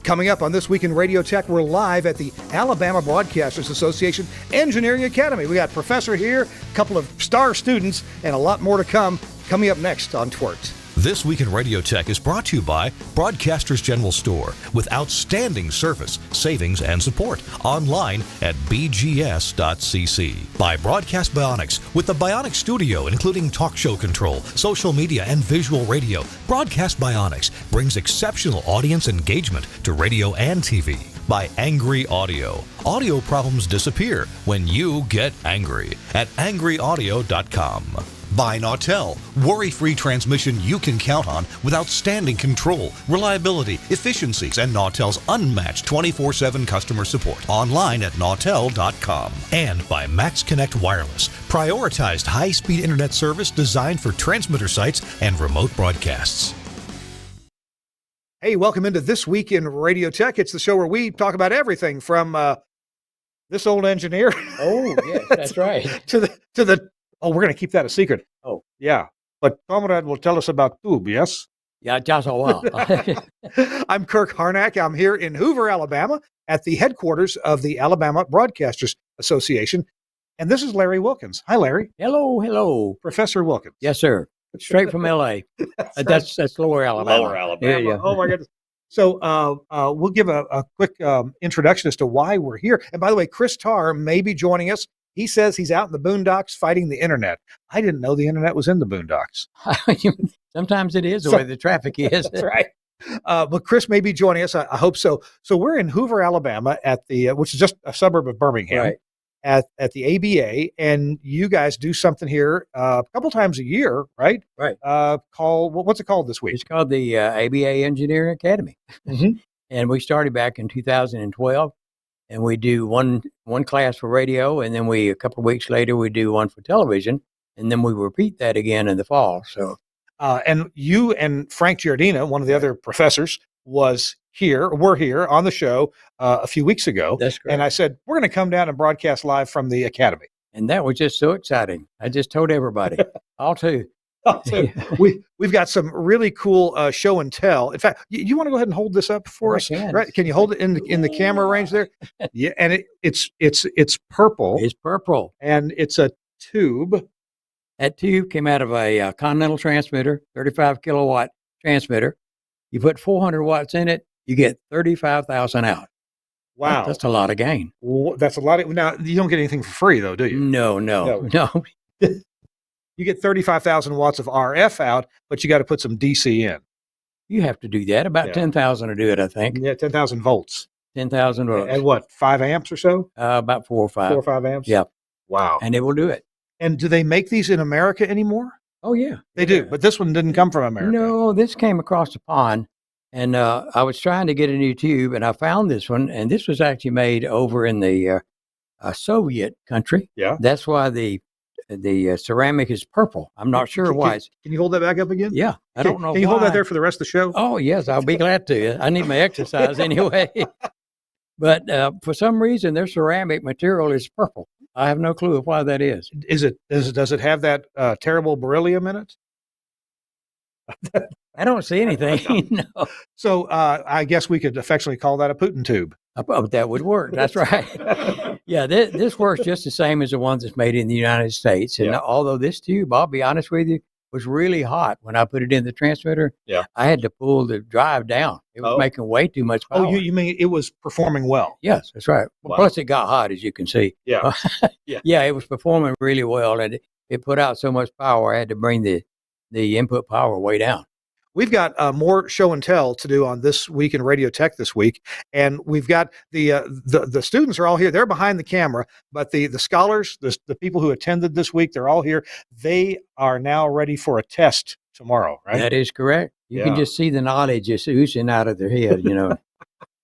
Coming up on This Week in Radio Tech, we're live at the Alabama Broadcasters Association Engineering Academy. We got a professor here, a couple of star students, and a lot more to come. Coming up next on TWiRT. This Week in Radio Tech is brought to you by Broadcasters General Store with outstanding service, savings, and support. Online at bgs.cc. By Broadcast Bionics with the Bionics Studio, including talk show control, social media, and visual radio. Broadcast Bionics brings exceptional audience engagement to radio and TV. By Angry Audio. Audio problems disappear when you get angry at angryaudio.com. By Nautel, worry-free transmission you can count on with outstanding control, reliability, efficiencies, and Nautel's unmatched 24/7 customer support. Online at nautel.com. And by Max Connect Wireless, prioritized high-speed internet service designed for transmitter sites and remote broadcasts. Hey, welcome into This Week in Radio Tech. It's the show where we talk about everything from this old engineer. Oh, yes, that's right. to the oh, we're going to keep that a secret. Oh. Yeah. But Comrade will tell us about tube, yes? Yeah, just a while. I'm Kirk Harnack. I'm here in Hoover, Alabama, at the headquarters of the Alabama Broadcasters Association. And this is Larry Wilkins. Hi, Larry. Hello. Professor Wilkins. Yes, sir. Straight from L.A. That's Lower Alabama. Lower Alabama. Yeah. Oh, my goodness. So we'll give a quick introduction as to why we're here. And by the way, Chris Tarr may be joining us. He says he's out in the boondocks fighting the internet. I didn't know the internet was in the boondocks. Sometimes it is the way the traffic is. That's right. But Chris may be joining us. I hope so. So we're in Hoover, Alabama, at the which is just a suburb of Birmingham, Right. at the ABA, and you guys do something here a couple times a year, right? Right. What's it called this week? It's called the ABA Engineering Academy. Mhm. And we started back in 2012. And we do one class for radio, and then a couple of weeks later, we do one for television, and then we repeat that again in the fall. So, And you and Frank Giardina, one of the other professors, were here on the show a few weeks ago. that's great. And I said, we're going to come down and broadcast live from the academy. And that was just so exciting. I just told everybody, all too. So we've got some really cool show and tell. In fact, you want to go ahead and hold this up for us? Can. Right? Can you hold it in the camera range there? Yeah, and it's purple. It's purple. And it's a tube. That tube came out of a Continental transmitter, 35 kilowatt transmitter. You put 400 watts in it, you get 35,000 out. Wow, That's a lot of gain. That's a lot. Now you don't get anything for free though, do you? No. You get 35,000 watts of RF out, but you got to put some DC in. You have to do that. About 10,000 to do it, I think. Yeah, 10,000 volts. 10,000 volts. And what, 5 amps or so? About 4 or 5. 4 or 5 amps? Yep. Wow. And it will do it. And do they make these in America anymore? Oh, yeah. They do, but this one didn't come from America. No, this came across the pond, and I was trying to get a new tube, and I found this one, and this was actually made over in the Soviet country. Yeah. That's why the ceramic is purple. I'm not sure why. Can you hold that back up again? Yeah, I don't know. Can you hold why. that there for the rest of the show? Oh, yes, I'll be glad to. I need my exercise anyway. But for some reason, their ceramic material is purple. I have no clue of why that is. Does it have that terrible beryllium in it? I don't see anything. No. So I guess we could affectionately call that a Putin tube. That would work. That's right. Yeah, this works just the same as the ones that's made in the United States. And although this tube, I'll be honest with you, was really hot when I put it in the transmitter. Yeah. I had to pull the drive down. It was making way too much power. Oh, you mean it was performing well? Yes, that's right. Wow. Plus, it got hot, as you can see. Yeah. Yeah, it was performing really well, and it put out so much power. I had to bring the input power way down. We've got more show and tell to do on This Week in Radio Tech this week, and we've got the students are all here. They're behind the camera, but the scholars, the people who attended this week, they're all here. They are now ready for a test tomorrow, right? That is correct. You can just see the knowledge just oozing out of their head, you know.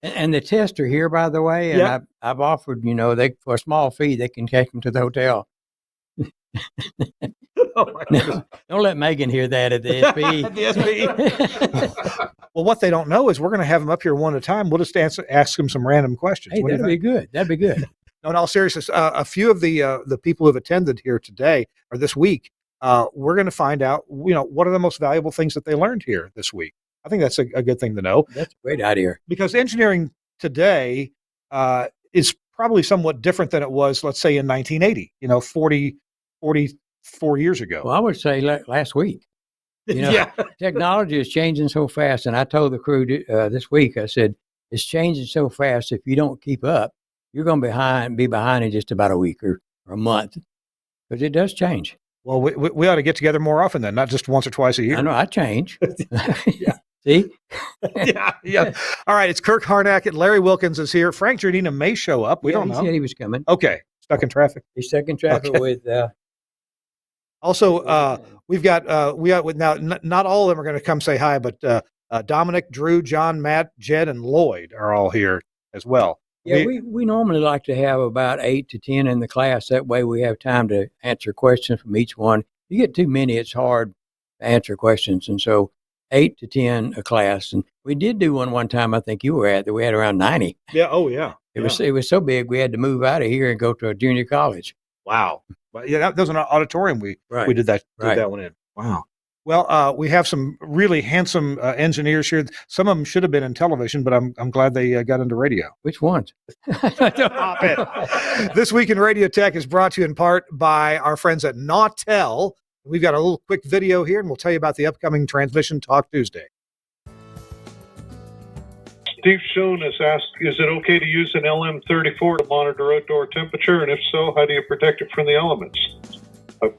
And the tests are here, by the way, and I've offered, they for a small fee, they can take them to the hotel. No, don't let Megan hear that at the SP. At the SP. Well, what they don't know is we're going to have them up here one at a time. We'll just ask them some random questions. Hey, that'd be good. That'd be good. No, in all seriousness, a few of the people who have attended here today or this week, we're going to find out, what are the most valuable things that they learned here this week. I think that's a good thing to know. That's a great idea. Because engineering today is probably somewhat different than it was, let's say, in 1980, 44 years ago. Well, I would say last week. Yeah. Technology is changing so fast. And I told the crew this week, I said, it's changing so fast. If you don't keep up, you're going to be behind in just about a week or a month, because it does change. Well, we ought to get together more often then, not just once or twice a year. I know, I change. Yeah. See? Yeah. All right, it's Kirk Harnack and Larry Wilkins is here. Frank Giardina may show up. We don't know. He said he was coming. Okay. Stuck in traffic. He's stuck in traffic with... Also, we got now, not all of them are going to come say hi, but Dominic, Drew, John, Matt, Jed, and Lloyd are all here as well. Yeah, we normally like to have about 8 to 10 in the class. That way we have time to answer questions from each one. You get too many, it's hard to answer questions. And so 8 to 10 a class. And we did do one time, I think you were at, that we had around 90. Yeah. Oh, yeah. It was so big, we had to move out of here and go to a junior college. Wow. But yeah, that was an auditorium we did that one in. Wow. Well, we have some really handsome engineers here. Some of them should have been in television, but I'm glad they got into radio. Which ones? Stop it. This Week in Radio Tech is brought to you in part by our friends at Nautel. We've got a little quick video here, and we'll tell you about the upcoming Transmission Talk Tuesday. Steve Schoen has asked, is it okay to use an LM34 to monitor outdoor temperature? And if so, how do you protect it from the elements?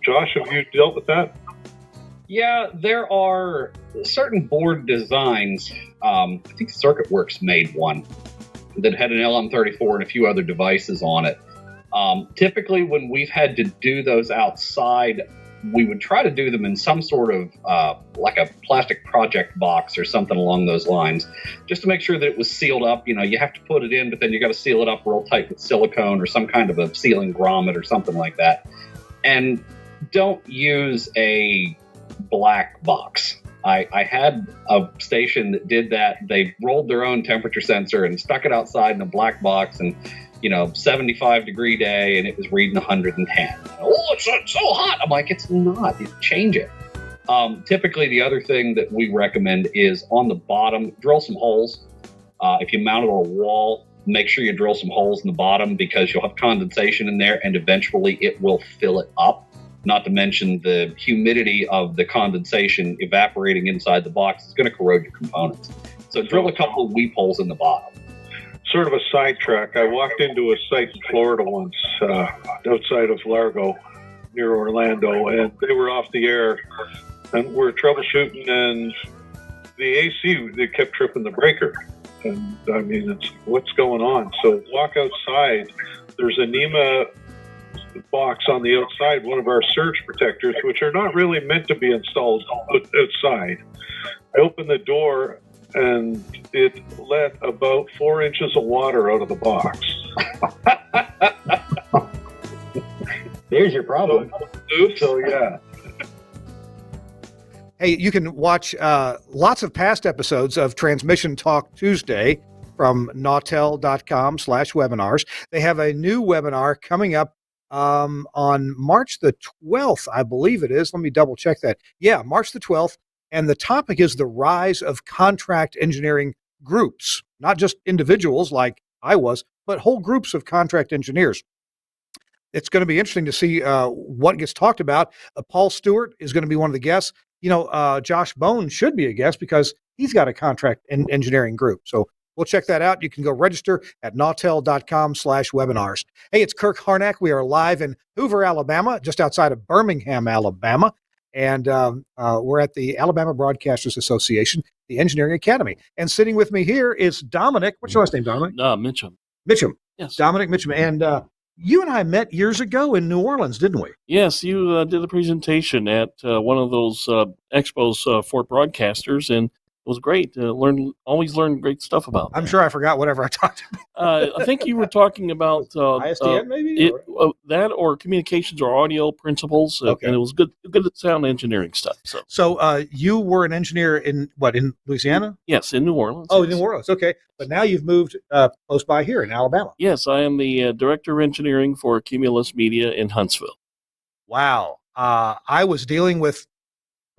Josh, have you dealt with that? Yeah, there are certain board designs. I think CircuitWorks made one that had an LM34 and a few other devices on it. Typically, when we've had to do those outside, we would try to do them in some sort of like a plastic project box or something along those lines, just to make sure that it was sealed up. You have to put it in, but then you got to seal it up real tight with silicone or some kind of a sealing grommet or something like that. And don't use a black box. I had a station that did that. They rolled their own temperature sensor and stuck it outside in a black box, and 75-degree day, and it was reading 110. Oh, it's so hot. I'm like, it's not. You change it. Typically, the other thing that we recommend is on the bottom, drill some holes. If you mount it on a wall, make sure you drill some holes in the bottom, because you'll have condensation in there, and eventually it will fill it up. Not to mention the humidity of the condensation evaporating inside the box is going to corrode your components. So drill a couple of weep holes in the bottom. Sort of a sidetrack. I walked into a site in Florida once, outside of Largo, near Orlando, and they were off the air, and we're troubleshooting, and the AC, they kept tripping the breaker. And I mean, it's what's going on? So walk outside. There's a NEMA box on the outside, one of our surge protectors, which are not really meant to be installed outside. I opened the door, and it let about 4 inches of water out of the box. There's your problem. So yeah. Hey, you can watch lots of past episodes of Transmission Talk Tuesday from nautel.com/webinars. They have a new webinar coming up on March the 12th, I believe it is. Let me double check that. Yeah, March the 12th. And the topic is the rise of contract engineering groups, not just individuals like I was, but whole groups of contract engineers. It's going to be interesting to see what gets talked about. Paul Stewart is going to be one of the guests. Josh Bone should be a guest because he's got a contract engineering group. So we'll check that out. You can go register at nautel.com/webinars. Hey, it's Kirk Harnack. We are live in Hoover, Alabama, just outside of Birmingham, Alabama. And we're at the Alabama Broadcasters Association, the Engineering Academy. And sitting with me here is Dominic. What's your last name, Dominic? Mitchum. Mitchum. Yes. Dominic Mitchum. And you and I met years ago in New Orleans, didn't we? Yes, you did a presentation at one of those expos for broadcasters, and it was great. Always learn great stuff about that. I'm sure I forgot whatever I talked about. I think you were talking about ISDN, maybe? That or communications or audio principles, Okay. and it was good sound engineering stuff. So you were an engineer in Louisiana? Yes, in New Orleans. Oh, yes. in New Orleans. Okay. But now you've moved close by here in Alabama. Yes, I am the director of engineering for Cumulus Media in Huntsville. Wow. I was dealing with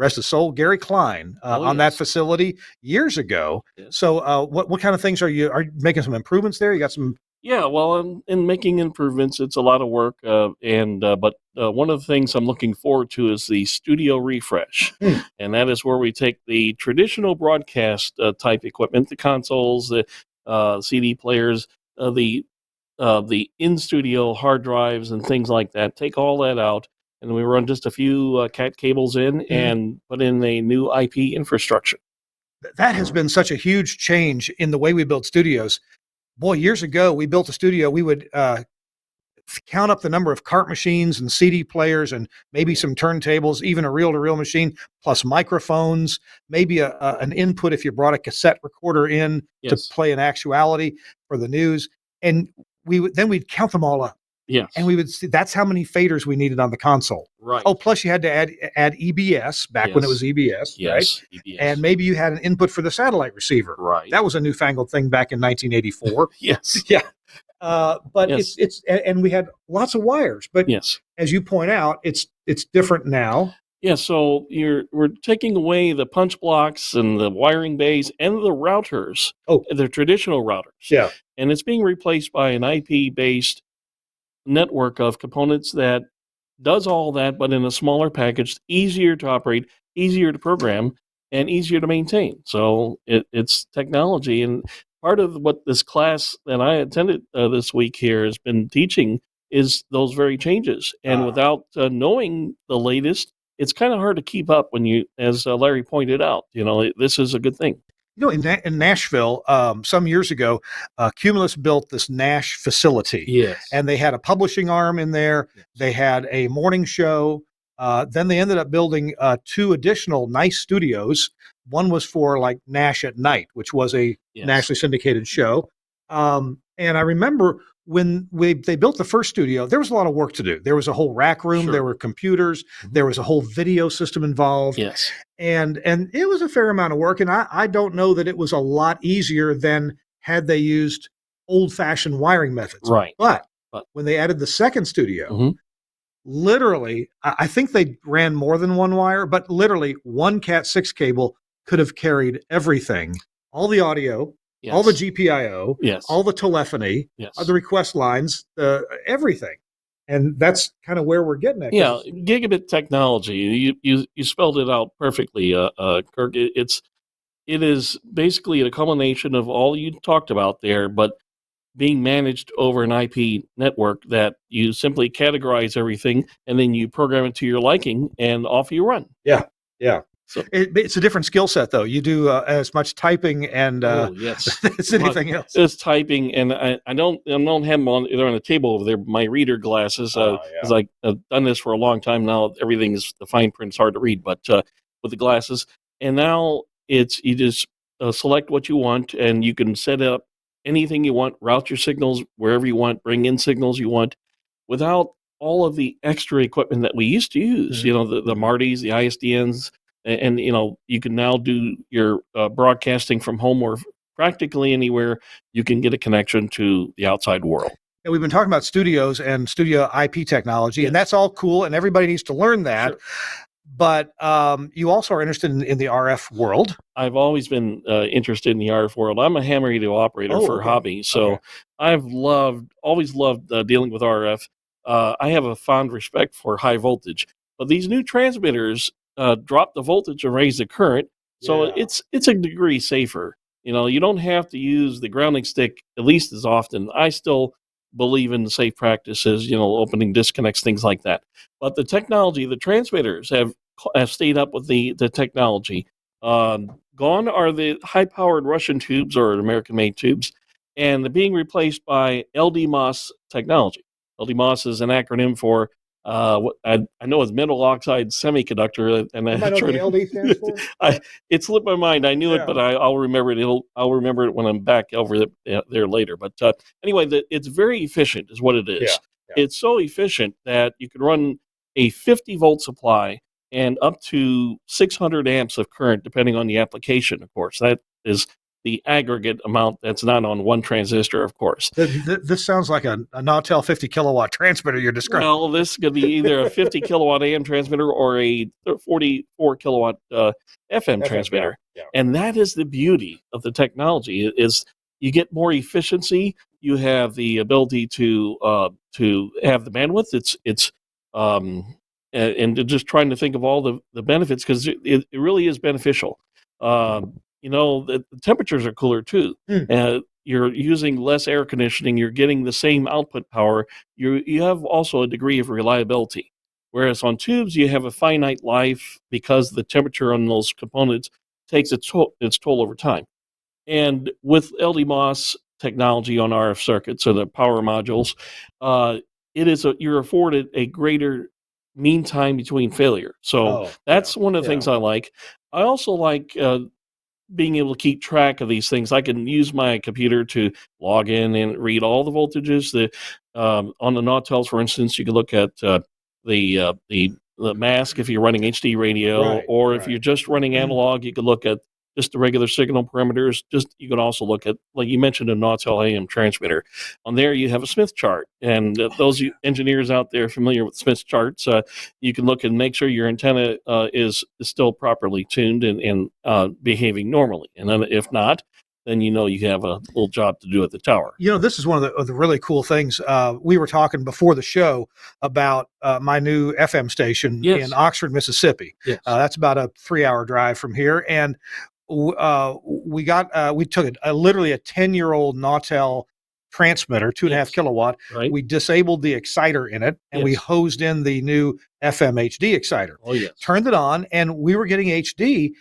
rest his soul, Gary Klein, on that facility years ago. Yes. So what kind of things are you making some improvements there? You got some. Yeah, well, in making improvements, it's a lot of work, but one of the things I'm looking forward to is the studio refresh, and that is where we take the traditional broadcast type equipment, the consoles, the CD players, the in-studio hard drives and things like that, take all that out, and we run just a few CAT cables in and put in a new IP infrastructure. That has been such a huge change in the way we build studios. Boy, years ago, we built a studio. We would count up the number of cart machines and CD players and maybe some turntables, even a reel-to-reel machine, plus microphones, maybe an input if you brought a cassette recorder in to play an actuality for the news. And we'd count them all up. Yes. And we would see that's how many faders we needed on the console. Right. Oh, plus you had to add EBS back when it was EBS, right? EBS. And maybe you had an input for the satellite receiver. Right. That was a newfangled thing back in 1984. Yes. Yeah. But it's and we had lots of wires. But as you point out, it's different now. Yeah, so we're taking away the punch blocks and the wiring bays and the routers, the traditional routers. Yeah. And it's being replaced by an IP-based network of components that does all that, but in a smaller package, easier to operate, easier to program, and easier to maintain. So it's technology. And part of what this class that I attended this week here has been teaching is those very changes. And without knowing the latest, it's kind of hard to keep up when you, as Larry pointed out, this is a good thing. In Nashville, some years ago, Cumulus built this Nash facility. Yes. And they had a publishing arm in there. Yes. They had a morning show. Then they ended up building 2 additional nice studios. One was for like Nash at Night, which was a nationally syndicated show. And I remember when they built the first studio, there was a lot of work to do. There was a whole rack room. There were computers. There was a whole video system involved. Yes. And it was a fair amount of work. And I don't know that it was a lot easier than had they used old-fashioned wiring methods. Right. But when they added the second studio, literally, I think they ran more than one wire, but literally one Cat6 cable could have carried everything, all the audio, all the GPIO, all the telephony, the request lines, everything. And that's kind of where we're getting at. Yeah, gigabit technology. You spelled it out perfectly, Kirk. It is basically a culmination of all you talked about there, but being managed over an IP network that you simply categorize everything and then you program it to your liking and off you run. Yeah. So it's a different skill set, though. You do as much typing and as anything else. It's typing, and I don't have them on. They're on the table over there. My reader glasses, because I've done this for a long time now. Everything is the fine print's hard to read, but with the glasses, and now you just select what you want, and you can set up anything you want, route your signals wherever you want, bring in signals you want, without all of the extra equipment that we used to use. Mm-hmm. The Martys, the ISDNs. And you can now do your broadcasting from home or practically anywhere you can get a connection to the outside world. And we've been talking about studios and studio IP technology, and that's all cool, and everybody needs to learn that. Sure. But you also are interested in the RF world. I've always been interested in the RF world. I'm a ham radio operator for hobby, so I've always loved dealing with RF. I have a fond respect for high voltage, but these new transmitters drop the voltage and raise the current, so it's a degree safer. You don't have to use the grounding stick at least as often. I still believe in safe practices, opening disconnects, things like that. But the technology, the transmitters have stayed up with the technology. Gone are the high-powered Russian tubes or American-made tubes, and they're being replaced by LDMOS technology. LDMOS is an acronym for what I know it's metal oxide semiconductor, and I know what the LD stands for. It slipped my mind. I knew it, but I'll remember it. I'll remember it when I'm back over there later. But anyway, it's very efficient, is what it is. Yeah. It's so efficient that you can run a 50-volt supply and up to 600 amps of current, depending on the application. Of course, that is the aggregate amount that's not on one transistor, of course. This sounds like a Nautel 50 kilowatt transmitter you're describing. Well, this could be either a 50 kilowatt AM transmitter or a 44 kilowatt FM transmitter. Yeah. And that is the beauty of the technology is you get more efficiency. You have the ability to have the bandwidth. And just trying to think of all the benefits because it really is beneficial. The temperatures are cooler too. You're using less air conditioning. You're getting the same output power. You have also a degree of reliability. Whereas on tubes, you have a finite life because the temperature on those components takes its toll over time. And with LDMOS technology on RF circuits, so the power modules, you're afforded a greater mean time between failure. So that's one of the things I like. I also like being able to keep track of these things. I can use my computer to log in and read all the voltages. On the Nautels, for instance, you can look at the mask if you're running HD radio, or if you're just running analog, you can look at just the regular signal parameters. You can also look at, like you mentioned, a Nautel AM transmitter. On there, you have a Smith chart. And those engineers out there familiar with Smith charts, you can look and make sure your antenna is still properly tuned and behaving normally. And then if not, then you have a little job to do at the tower. This is one of the really cool things. We were talking before the show about my new FM station in Oxford, Mississippi. Yes. That's about a 3-hour drive from here. And we took literally a 10-year-old Nautel transmitter, 2.5 kilowatt. Right. We disabled the exciter in it, and we hosed in the new FM HD exciter. Oh, yes. Turned it on, and we were getting HD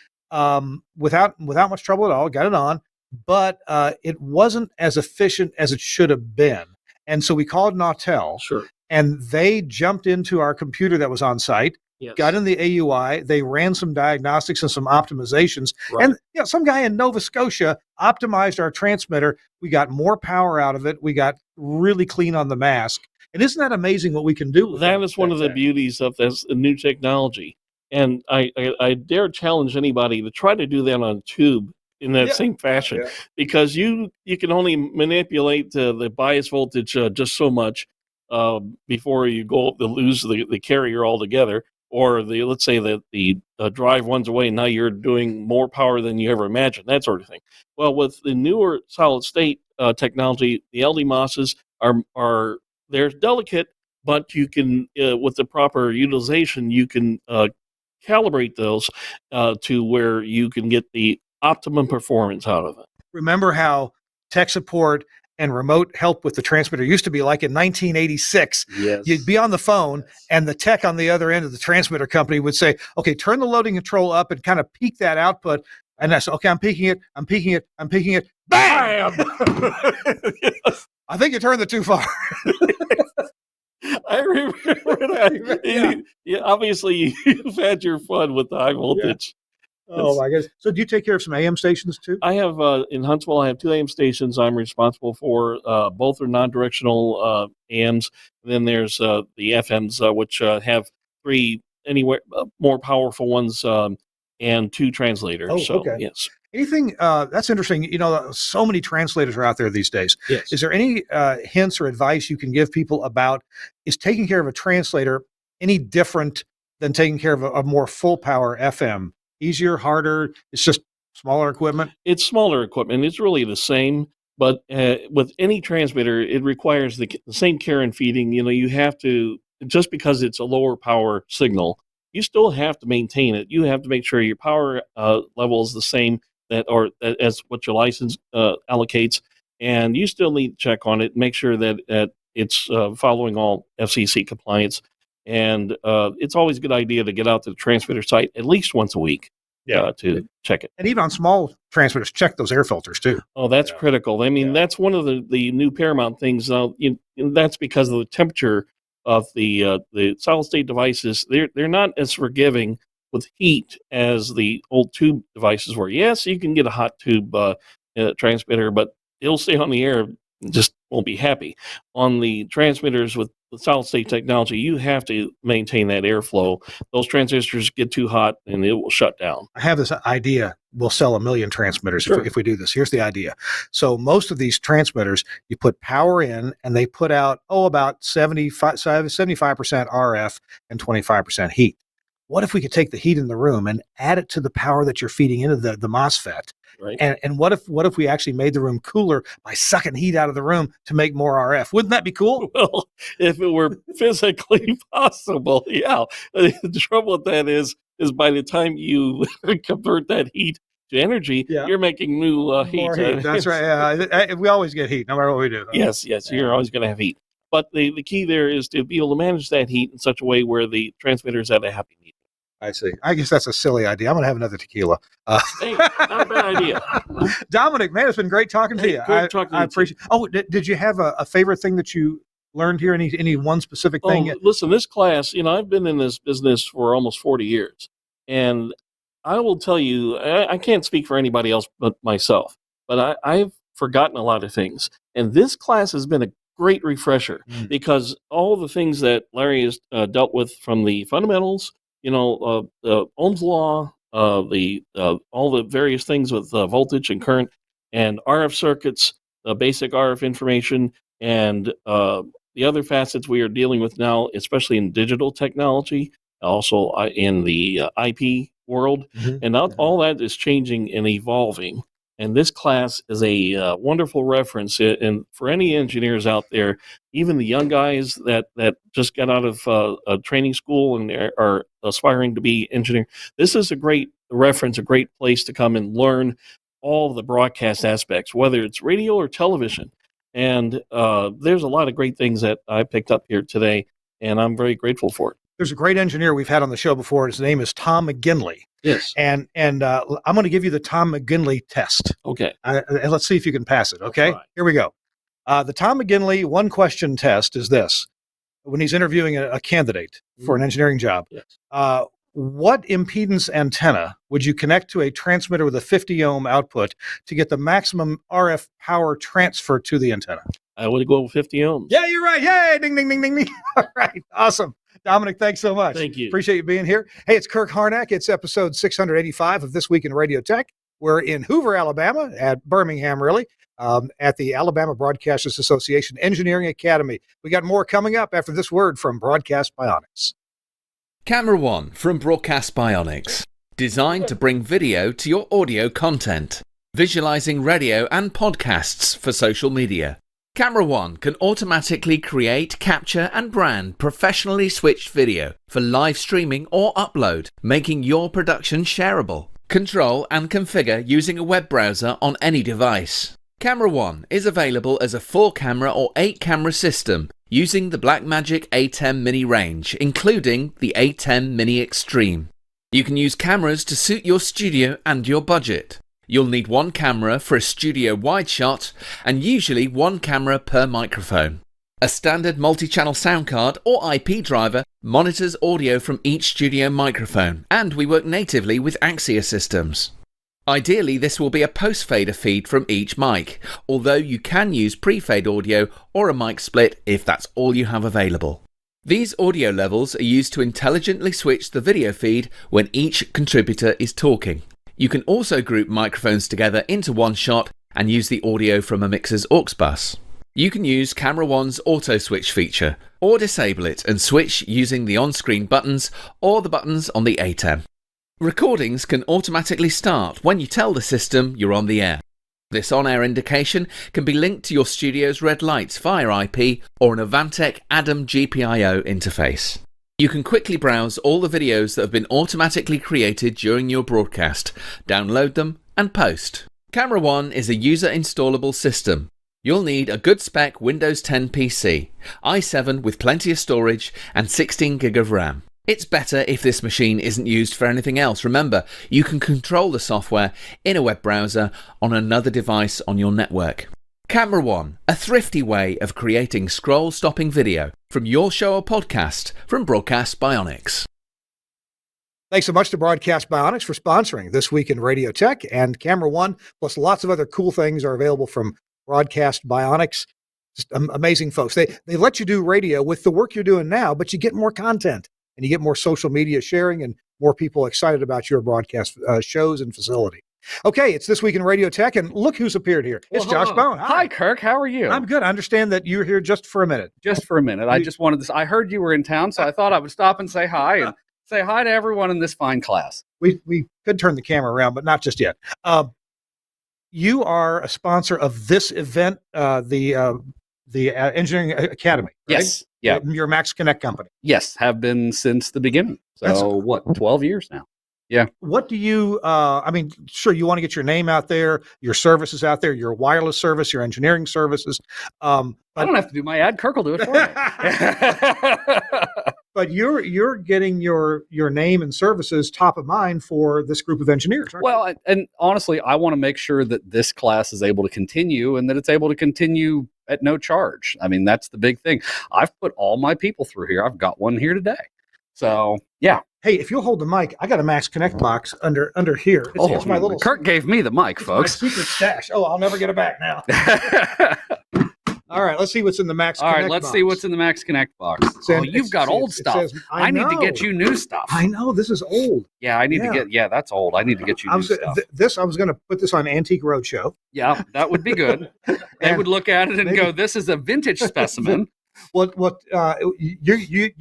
without much trouble at all. Got it on, but it wasn't as efficient as it should have been. And so we called Nautel, and they jumped into our computer that was on site. Yes. Got in the AUI, they ran some diagnostics and some optimizations, and some guy in Nova Scotia optimized our transmitter. We got more power out of it. We got really clean on the mask. And isn't that amazing what we can do with that? Is one of the beauties of this new technology. And I dare challenge anybody to try to do that on tube in that same fashion, because you can only manipulate the bias voltage just so much before you go to lose the carrier altogether. Or let's say that the drive one's away, and now you're doing more power than you ever imagined, that sort of thing. Well, with the newer solid state technology, the LDMOSs they're delicate, but you can, with the proper utilization, you can calibrate those to where you can get the optimum performance out of it. Remember how tech support and remote help with the transmitter used to be like in 1986. Yes. You'd be on the phone and the tech on the other end of the transmitter company would say, okay, turn the loading control up and kind of peak that output. And I said, okay, I'm peaking it. Bam! I think you turned it too far. I remember that. Obviously, you've had your fun with the high voltage. Oh my goodness! So, do you take care of some AM stations too? I have in Huntsville. I have 2 AM stations I'm responsible for. Both are non-directional AMs. And then there's the FMs, which have 3 anywhere more powerful ones and 2 translators. Okay. Yes. Anything that's interesting? So many translators are out there these days. Yes. Is there any hints or advice you can give people about is taking care of a translator any different than taking care of a more full power FM? Easier, harder? It's just smaller equipment? It's smaller equipment. It's really the same, but with any transmitter, it requires the same care and feeding. You have to, just because it's a lower power signal, you still have to maintain it. You have to make sure your power level is the same as what your license allocates, and you still need to check on it, make sure that it's following all FCC compliance. And it's always a good idea to get out to the transmitter site at least once a week to check it. And even on small transmitters, check those air filters too. Oh, that's critical. I mean, that's one of the new paramount things. That's because of the temperature of the solid state devices. They're not as forgiving with heat as the old tube devices were. Yes, you can get a hot tube transmitter, but it'll stay on the air. Just won't be happy. On the transmitters with solid state technology, you have to maintain that airflow. Those transistors get too hot and it will shut down. I have this idea we'll sell 1 million transmitters Sure. if we do this. Here's the idea. So most of these transmitters, you put power in and they put out, about 75% RF and 25% heat. What if we could take the heat in the room and add it to the power that you're feeding into the MOSFET? Right. And what if we actually made the room cooler by sucking heat out of the room to make more RF? Wouldn't that be cool? Well, if it were physically possible, yeah. The trouble with that is by the time you convert that heat to energy, you're making new heat. More heat. That's right. Yeah, we always get heat, no matter what we do. Yes, you're always going to have heat. But the key there is to be able to manage that heat in such a way where the transmitter's at a happy medium. I see. I guess that's a silly idea. I'm going to have another tequila. Hey, not a bad idea. Dominic, man, it's been great talking to you. Great talking to you. I appreciate. Oh, did you have a favorite thing that you learned here? Any one specific thing? Listen, this class, I've been in this business for almost 40 years, and I will tell you, I can't speak for anybody else but myself, but I've forgotten a lot of things, and this class has been a great refresher because all the things that Larry has dealt with, from the fundamentals, the Ohm's law, all the various things with voltage and current and RF circuits, the basic RF information, and the other facets we are dealing with now, especially in digital technology, also in the IP world, and all that is changing and evolving. And this class is a wonderful reference. And for any engineers out there, even the young guys that just got out of a training school and are aspiring to be engineer, this is a great reference, a great place to come and learn all the broadcast aspects, whether it's radio or television. And there's a lot of great things that I picked up here today, and I'm very grateful for it. There's a great engineer we've had on the show before. His name is Tom McGinley. Yes. And I'm going to give you the Tom McGinley test. Okay. And let's see if you can pass it. Okay. Right. Here we go. The Tom McGinley one question test is this: when he's interviewing a candidate for an engineering job, what impedance antenna would you connect to a transmitter with a 50 ohm output to get the maximum RF power transfer to the antenna? I would go with 50 ohms. Yeah, you're right. Yay! Ding, ding, ding, ding, ding. All right. Awesome. Dominic, thanks so much. Thank you. Appreciate you being here. Hey, it's Kirk Harnack. It's episode 685 of This Week in Radio Tech. We're in Hoover, Alabama, at Birmingham, really, at the Alabama Broadcasters Association Engineering Academy. We got more coming up after this word from Broadcast Bionics. Camera One from Broadcast Bionics. Designed to bring video to your audio content. Visualizing radio and podcasts for social media. Camera One can automatically create, capture and brand professionally switched video for live streaming or upload, making your production shareable. Control and configure using a web browser on any device. Camera One is available as a 4-camera or 8-camera system using the Blackmagic A10 Mini range, including the A10 Mini Extreme. You can use cameras to suit your studio and your budget. You'll need one camera for a studio wide shot and usually one camera per microphone. A standard multi-channel sound card or IP driver monitors audio from each studio microphone, and we work natively with Axia systems. Ideally, this will be a post-fader feed from each mic, although you can use pre-fade audio or a mic split if that's all you have available. These audio levels are used to intelligently switch the video feed when each contributor is talking. You can also group microphones together into one shot and use the audio from a mixer's aux bus. You can use Camera One's auto switch feature, or disable it and switch using the on-screen buttons or the buttons on the A10. Recordings can automatically start when you tell the system you're on the air. This on-air indication can be linked to your studio's red lights via IP or an Avantec Adam GPIO interface. You can quickly browse all the videos that have been automatically created during your broadcast, download them and post. Camera One is a user-installable system. You'll need a good spec Windows 10 PC, i7 with plenty of storage and 16 gig of RAM. It's better if this machine isn't used for anything else. Remember, you can control the software in a web browser on another device on your network. Camera One, a thrifty way of creating scroll-stopping video from your show or podcast from Broadcast Bionics. Thanks so much to Broadcast Bionics for sponsoring This Week in Radio Tech, and Camera One, plus lots of other cool things are available from Broadcast Bionics. Just amazing folks. They let you do radio with the work you're doing now, but you get more content and you get more social media sharing and more people excited about your broadcast shows and facility. Okay, it's This Week in Radio Tech, and look who's appeared here. It's Well, Josh hello. Bone. Hi, Kirk. How are you? I'm good. I understand that you're here just for a minute. Just for a minute. I just wanted this. I heard you were in town, so I thought I would stop and say hi and say hi to everyone in this fine class. We could turn the camera around, but not just yet. You are a sponsor of this event, the Engineering Academy, right? Yes. Yeah. Your Max Connect company. Yes. Have been since the beginning. So what? 12 years now. Yeah. What do you, I mean, sure, you want to get your name out there, your services out there, your wireless service, your engineering services. I don't have to do my ad. Kirk will do it for me. But you're getting your name and services top of mind for this group of engineers, aren't you? Well, and honestly, I want to make sure that this class is able to continue and that it's able to continue at no charge. I mean, that's the big thing. I've put all my people through here. I've got one here today. So, yeah. Hey, if you'll hold the mic, I got a Max Connect box under here. It's my little Kirk gave me the mic, folks. My secret stash. Oh, I'll never get it back now. All right, let's see what's in the Max Connect box. All right, let's see what's in the Max Connect box. You've got old stuff. I need to get you new stuff. I know, this is old. Yeah, I need to get, that's old. I need to get you new stuff. I was going to put this on Antique Roadshow. Yeah, that would be good. They would look at it and go, this is a vintage specimen. You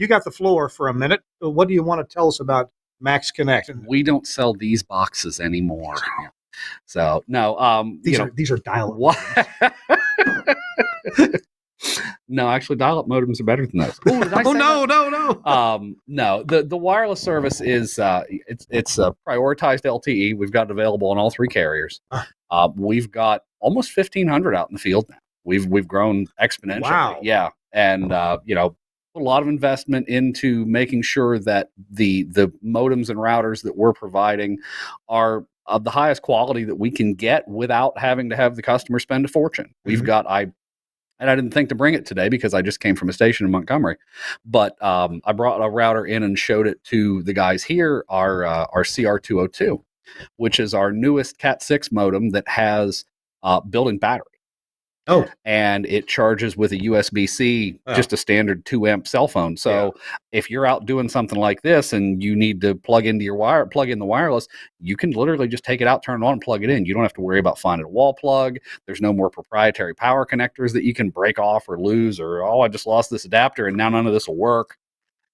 got the floor for a minute. What do you want to tell us about Max Connect? We don't sell these boxes anymore. So no, these are dial-up. No, actually, dial-up modems are better than those. Ooh, No. No, the wireless service is it's a prioritized LTE. We've got it available on all three carriers. We've got almost 1,500 out in the field now. We've grown exponentially. Wow. Yeah, and put a lot of investment into making sure that the modems and routers that we're providing are of the highest quality that we can get without having to have the customer spend a fortune. We've got and I didn't think to bring it today because I just came from a station in Montgomery, but I brought a router in and showed it to the guys here, our CR202, which is our newest Cat 6 modem that has built-in battery. Oh, and it charges with a USB-C, just a standard 2-amp cell phone. So if you're out doing something like this and you need to plug in the wireless, you can literally just take it out, turn it on, and plug it in. You don't have to worry about finding a wall plug. There's no more proprietary power connectors that you can break off or lose, or I just lost this adapter and now none of this will work.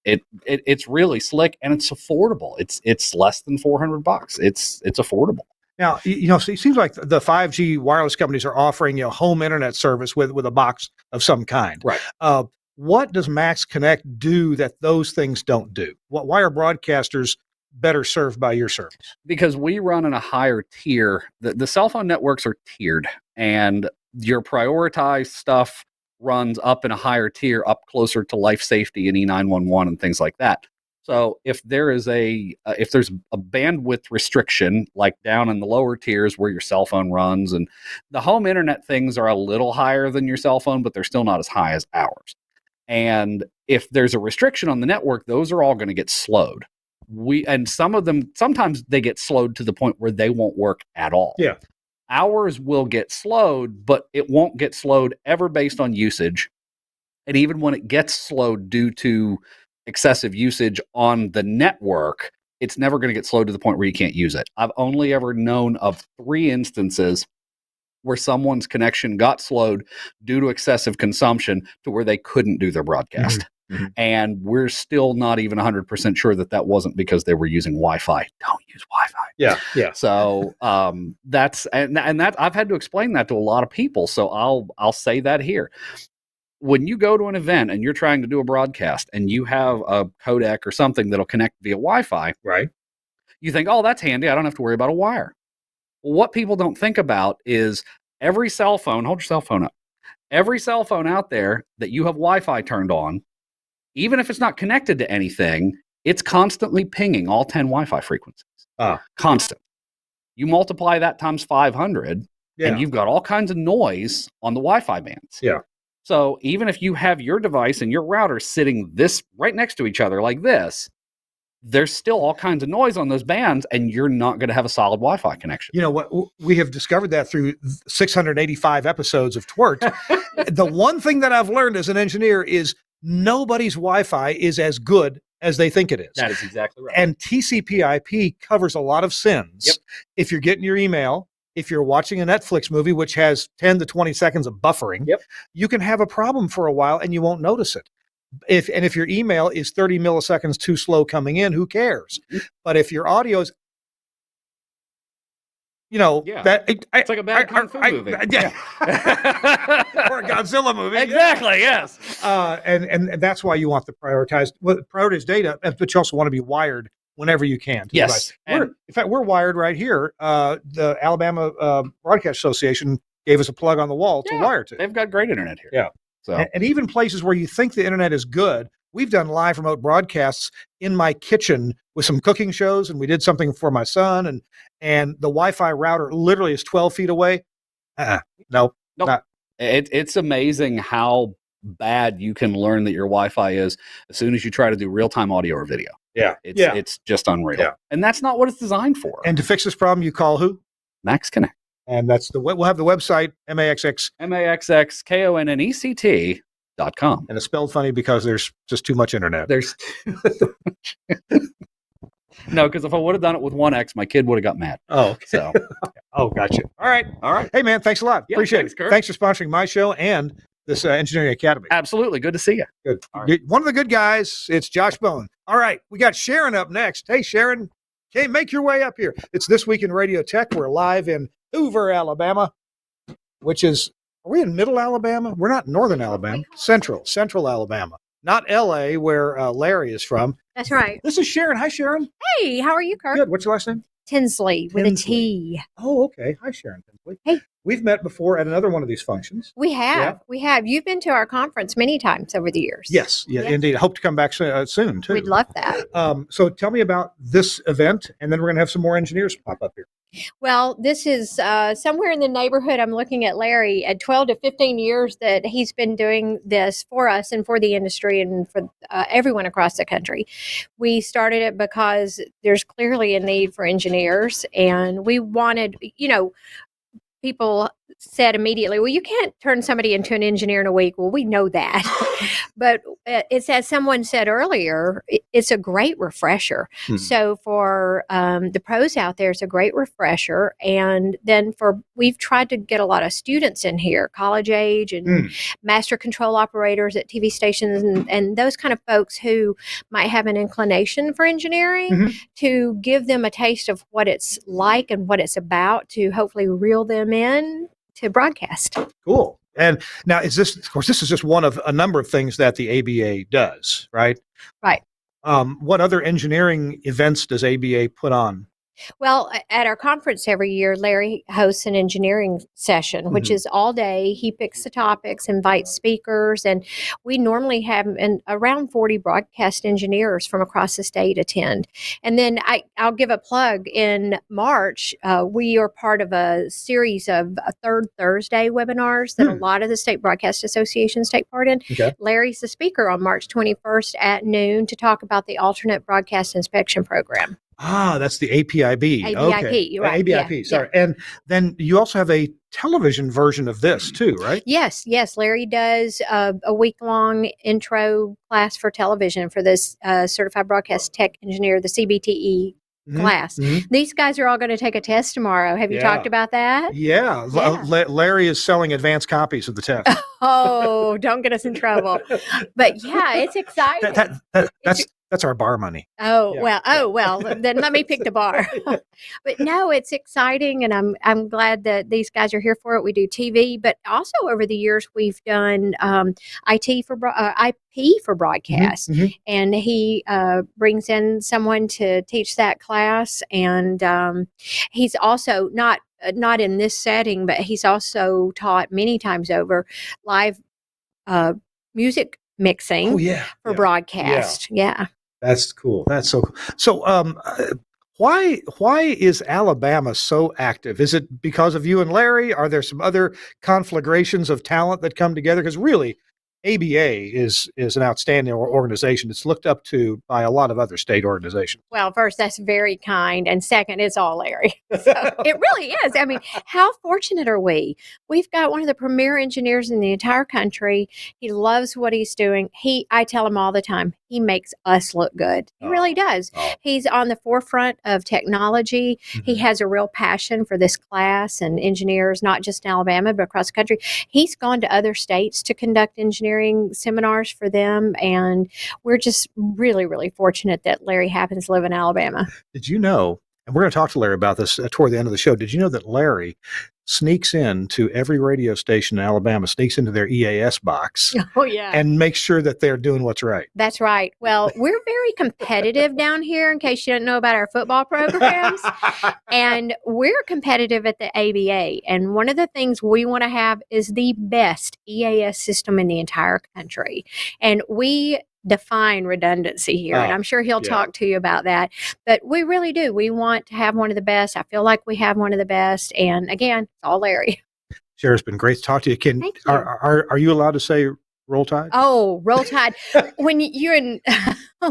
It's really slick and it's affordable. It's less than $400. It's affordable. Now, so it seems like the 5G wireless companies are offering home internet service with a box of some kind. Right. What does Max Connect do that those things don't do? Why are broadcasters better served by your service? Because we run in a higher tier. The cell phone networks are tiered, and your prioritized stuff runs up in a higher tier, up closer to life safety and E911 and things like that. So if there's a bandwidth restriction, like down in the lower tiers where your cell phone runs, and the home internet things are a little higher than your cell phone, but they're still not as high as ours. And if there's a restriction on the network, those are all going to get slowed. And some of them, sometimes they get slowed to the point where they won't work at all. Yeah. Ours will get slowed, but it won't get slowed ever based on usage. And even when it gets slowed due to excessive usage on the network, it's never going to get slowed to the point where you can't use it. I've only ever known of 3 instances where someone's connection got slowed due to excessive consumption to where they couldn't do their broadcast. Mm-hmm. And we're still not even 100% sure that wasn't because they were using Wi-Fi. Don't use Wi-Fi. Yeah. So that's that I've had to explain that to a lot of people. So I'll say that here. When you go to an event and you're trying to do a broadcast and you have a codec or something that'll connect via Wi-Fi, right? You think, oh, that's handy. I don't have to worry about a wire. Well, what people don't think about is every cell phone, hold your cell phone up, every cell phone out there that you have Wi-Fi turned on, even if it's not connected to anything, it's constantly pinging all 10 Wi-Fi frequencies. Constant. You multiply that times 500, and you've got all kinds of noise on the Wi-Fi bands. Yeah. So even if you have your device and your router sitting this right next to each other like this, there's still all kinds of noise on those bands, and you're not going to have a solid Wi-Fi connection. You know what? We have discovered that through 685 episodes of TWiRT. The one thing that I've learned as an engineer is nobody's Wi-Fi is as good as they think it is. That is exactly right. And TCP/IP covers a lot of sins. Yep. If you're getting your email, if you're watching a Netflix movie, which has 10 to 20 seconds of buffering, Yep. you can have a problem for a while and you won't notice it. If your email is 30 milliseconds too slow coming in, who cares? But if your audio is, that It's like a bad kung fu movie. Yeah. Or a Godzilla movie. Exactly, yes. And that's why you want the prioritized data, but you also want to be wired whenever you can. Yes. In fact, we're wired right here. The Alabama Broadcast Association gave us a plug on the wall to wire to. They've got great internet here. Yeah. So And even places where you think the internet is good, we've done live remote broadcasts in my kitchen with some cooking shows, and we did something for my son, and the Wi-Fi router literally is 12 feet away. No. It's amazing how bad you can learn that your Wi-Fi is as soon as you try to do real-time audio or video. Yeah. It's just unreal. Yeah. And that's not what it's designed for. And to fix this problem, you call who? Max Connect. And that's we'll have the website, MAXXKONNECT.com. and it's spelled funny because there's just too much internet. There's no, because if I would have done it with one X, my kid would have got mad. Oh, okay. So Gotcha. All right. all right. Hey, man, thanks a lot. Yeah, Appreciate thanks, it. Kurt. Thanks for sponsoring my show and this Engineering Academy. Absolutely. Good to see you. Good. All right. One of the good guys, it's Josh Bone. All right, we got Sharon up next. Hey, Sharon, okay, make your way up here. It's This Week in Radio Tech. We're live in Hoover, Alabama, which is, are we in middle Alabama? We're not northern Alabama, central Alabama, not L.A., where Larry is from. That's right. This is Sharon. Hi, Sharon. Hey, how are you, Kurt? Good. What's your last name? Tinsley with Tinsley. a T. Oh, okay. Hi, Sharon Tinsley. Hey. We've met before at another one of these functions. We have. You've been to our conference many times over the years. Yes, indeed. I hope to come back soon, too. We'd love that. So tell me about this event, and then we're going to have some more engineers pop up here. Well, this is somewhere in the neighborhood. I'm looking at Larry at 12 to 15 years that he's been doing this for us and for the industry and for everyone across the country. We started it because there's clearly a need for engineers, and we wanted, people said immediately, well, you can't turn somebody into an engineer in a week. Well, we know that. But it's as someone said earlier, it's a great refresher. So for the pros out there, it's a great refresher. And then we've tried to get a lot of students in here, college age and master control operators at TV stations and those kind of folks who might have an inclination for engineering to give them a taste of what it's like and what it's about to hopefully reel them in to broadcast. Cool. And now this is just one of a number of things that the ABA does, right? Right. What other engineering events does ABA put on? Well, at our conference every year, Larry hosts an engineering session, which is all day. He picks the topics, invites speakers, and we normally have around 40 broadcast engineers from across the state attend. And then I'll give a plug. In March, we are part of a series of Third Thursday webinars that a lot of the state broadcast associations take part in. Okay. Larry's the speaker on March 21st at noon to talk about the alternate broadcast inspection program. That's the APIB. ABIP, okay. you're right. ABIP, sorry. Yeah. And then you also have a television version of this too, right? Yes. Larry does a week-long intro class for television for this Certified Broadcast Tech Engineer, the CBTE class. These guys are all going to take a test tomorrow. Have you talked about that? Yeah. Larry is selling advanced copies of the test. Oh, don't get us in trouble. But yeah, it's exciting. That's our bar money. Well, then let me pick the bar. But no, it's exciting, and I'm glad that these guys are here for it. We do TV, but also over the years we've done IP for broadcast, and he brings in someone to teach that class, and he's also not in this setting, but he's also taught many times over live music mixing for broadcast. Yeah. That's cool. That's so cool. So why is Alabama so active? Is it because of you and Larry? Are there some other conflagrations of talent that come together? Because really, ABA is an outstanding organization. It's looked up to by a lot of other state organizations. Well, first, that's very kind. And second, it's all Larry. So it really is. I mean, how fortunate are we? We've got one of the premier engineers in the entire country. He loves what he's doing. I tell him all the time, he makes us look good. He really does. He's on the forefront of technology. He has a real passion for this class and engineers, not just in Alabama, but across the country. He's gone to other states to conduct engineering seminars for them. And we're just really, really fortunate that Larry happens to live in Alabama. Did you know, and we're going to talk to Larry about this toward the end of the show, did you know that Larry sneaks into every radio station in Alabama, sneaks into their EAS box and makes sure that they're doing what's right? That's right. Well, we're very competitive down here, in case you don't know about our football programs. And we're competitive at the ABA. And one of the things we want to have is the best EAS system in the entire country. And we define redundancy here. And I'm sure he'll talk to you about that. But we really do. We want to have one of the best. I feel like we have one of the best. And again, it's all Larry. Sharon, it's been great to talk to you. Thank you. Are you allowed to say Roll Tide? Oh, Roll Tide. When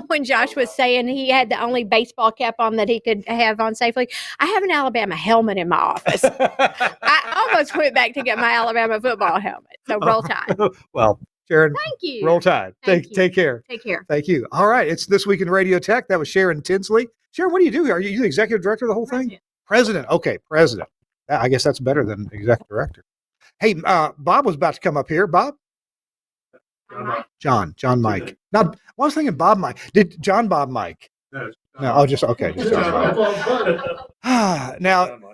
when Josh was saying he had the only baseball cap on that he could have on safely, I have an Alabama helmet in my office. I almost went back to get my Alabama football helmet. So Roll Tide. Well, Sharon, thank you. Roll Tide. Take care. Take care. Thank you. All right. It's This Week in Radio Tech. That was Sharon Tinsley. Sharon, what do you do here? Are you the executive director of the whole thing? President. Okay, president. I guess that's better than executive director. Hey, Bob was about to come up here. Bob? John Mike. Now, I was thinking Bob Mike. Did John Bob Mike? No, just okay. Just John Mike.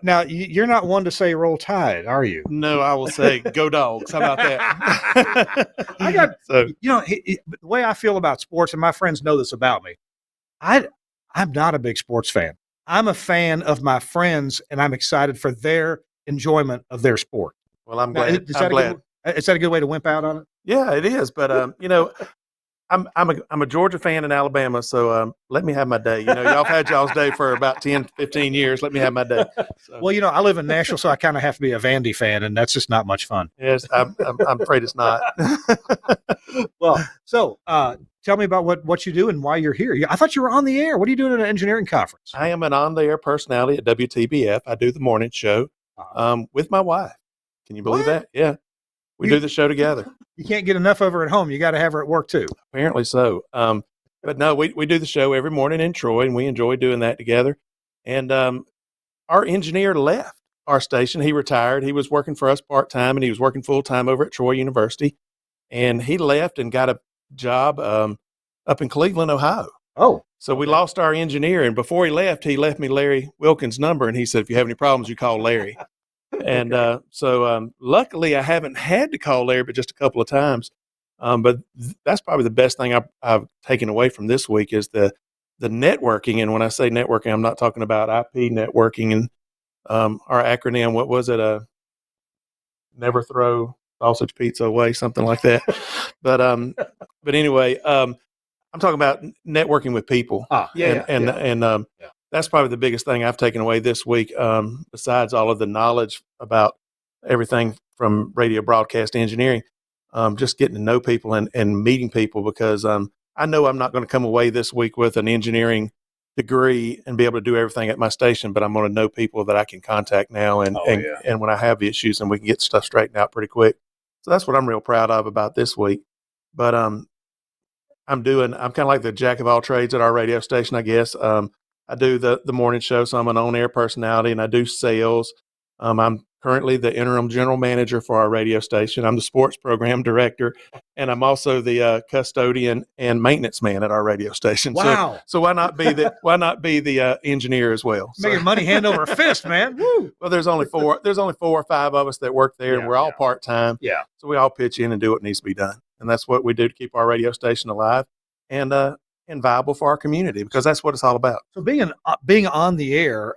Now, you're not one to say Roll Tide, are you? No, I will say Go Dogs. How about that? The way I feel about sports, and my friends know this about me, I'm not a big sports fan. I'm a fan of my friends, and I'm excited for their enjoyment of their sport. Well, I'm glad. Is that a good way to wimp out on it? Yeah, it is. But I'm a Georgia fan in Alabama, so let me have my day. Y'all have had y'all's day for about 10, 15 years. Let me have my day. So. Well, I live in Nashville, so I kind of have to be a Vandy fan, and that's just not much fun. Yes, I'm afraid it's not. Well, so tell me about what you do and why you're here. I thought you were on the air. What are you doing at an engineering conference? I am an on-the-air personality at WTBF. I do the morning show with my wife. Can you believe that? Yeah. We do the show together. You can't get enough of her at home. You got to have her at work too. Apparently so. But no, we do the show every morning in Troy, and we enjoy doing that together. And our engineer left our station. He retired. He was working for us part-time, and he was working full-time over at Troy University. And he left and got a job up in Cleveland, Ohio. Oh. So we lost our engineer. And before he left me Larry Wilkins' number. And he said, if you have any problems, you call Larry. And so luckily, I haven't had to call Larry, but just a couple of times. But that's probably the best thing I've taken away from this week is the networking. And when I say networking, I'm not talking about IP networking and our acronym. What was it? Never throw sausage pizza away, something like that. But anyway, I'm talking about networking with people. And that's probably the biggest thing I've taken away this week, besides all of the knowledge about everything from radio broadcast engineering, just getting to know people and meeting people, because I know I'm not going to come away this week with an engineering degree and be able to do everything at my station, but I'm going to know people that I can contact now and when I have issues, and we can get stuff straightened out pretty quick. So that's what I'm real proud of about this week. But I'm kind of like the jack of all trades at our radio station, I guess. I do the morning show, so I'm an on-air personality, and I do sales. I'm currently the interim general manager for our radio station. I'm the sports program director, and I'm also the custodian and maintenance man at our radio station. Wow! So why not be the engineer as well? Making money hand over fist, man. Woo! Well, there's only 4 or 5 of us that work there, and we're all part time. Yeah. So we all pitch in and do what needs to be done, and that's what we do to keep our radio station alive and viable for our community, because that's what it's all about. So being on the air,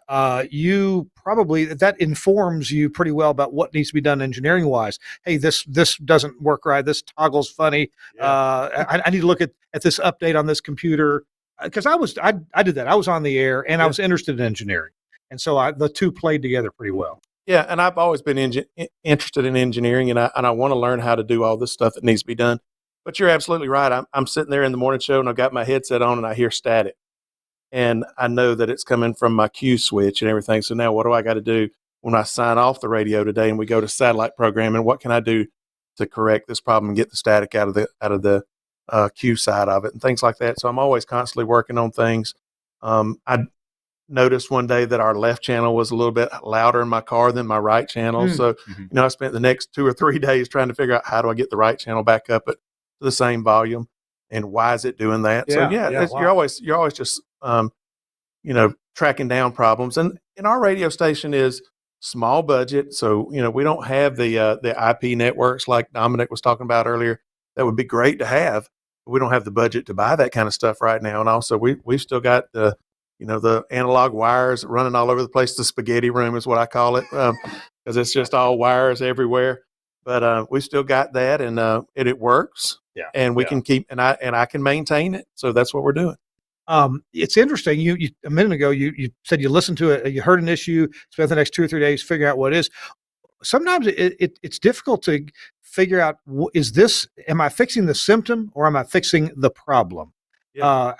you probably, that informs you pretty well about what needs to be done engineering wise. Hey, this doesn't work right. This toggle's funny. Yeah. I need to look at this update on this computer, because I did that. I was on the air and I was interested in engineering, and so the two played together pretty well. Yeah, and I've always been interested in engineering, and I want to learn how to do all this stuff that needs to be done. But you're absolutely right. I'm sitting there in the morning show and I've got my headset on and I hear static. And I know that it's coming from my Q switch and everything. So now what do I got to do when I sign off the radio today and we go to satellite programming? What can I do to correct this problem and get the static out of the Q side of it and things like that? So I'm always constantly working on things. I noticed one day that our left channel was a little bit louder in my car than my right channel. So, I spent the next 2 or 3 days trying to figure out how do I get the right channel back up at the same volume and why is it doing that? Yeah, So you're always just, tracking down problems. And our radio station is small budget. So, we don't have the IP networks like Dominic was talking about earlier. That would be great to have. But we don't have the budget to buy that kind of stuff right now. And also we've still got the analog wires running all over the place. The spaghetti room is what I call it, because it's just all wires everywhere. But we still got that, and it works. Yeah, and we can keep, and I can maintain it. So that's what we're doing. It's interesting. You a minute ago you said you listened to it, you heard an issue, spent the next 2 or 3 days figuring out what it is. Sometimes it's difficult to figure out, am I fixing the symptom or am I fixing the problem? Yeah.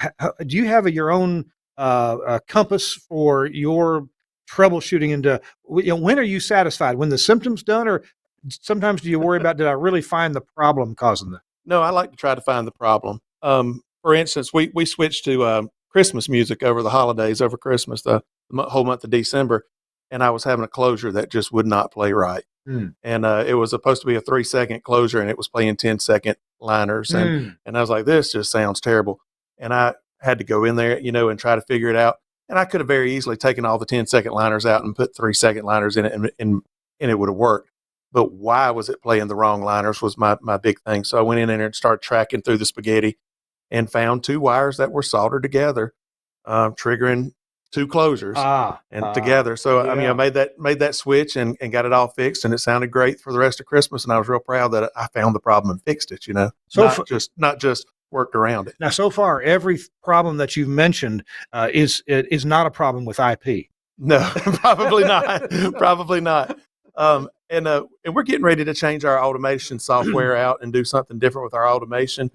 Do you have your own compass for your troubleshooting into, when are you satisfied? When the symptom's done, or sometimes do you worry about, did I really find the problem causing that? No, I like to try to find the problem. For instance, we switched to Christmas music over the holidays, over Christmas, the whole month of December, and I was having a closure that just would not play right. And it was supposed to be a 3-second closure, and it was playing 10-second liners. And I was like, this just sounds terrible. And I had to go in there, and try to figure it out. And I could have very easily taken all the 10-second liners out and put 3-second liners in it, and it would have worked. But why was it playing the wrong liners was my big thing. So I went in there and started tracking through the spaghetti and found 2 wires that were soldered together, triggering 2 closures together. So, yeah. I made that switch and got it all fixed, and it sounded great for the rest of Christmas. And I was real proud that I found the problem and fixed it, So not just worked around it. Now, so far, every problem that you've mentioned is not a problem with IP. No, probably not. Probably not. And we're getting ready to change our automation software out and do something different with our automation.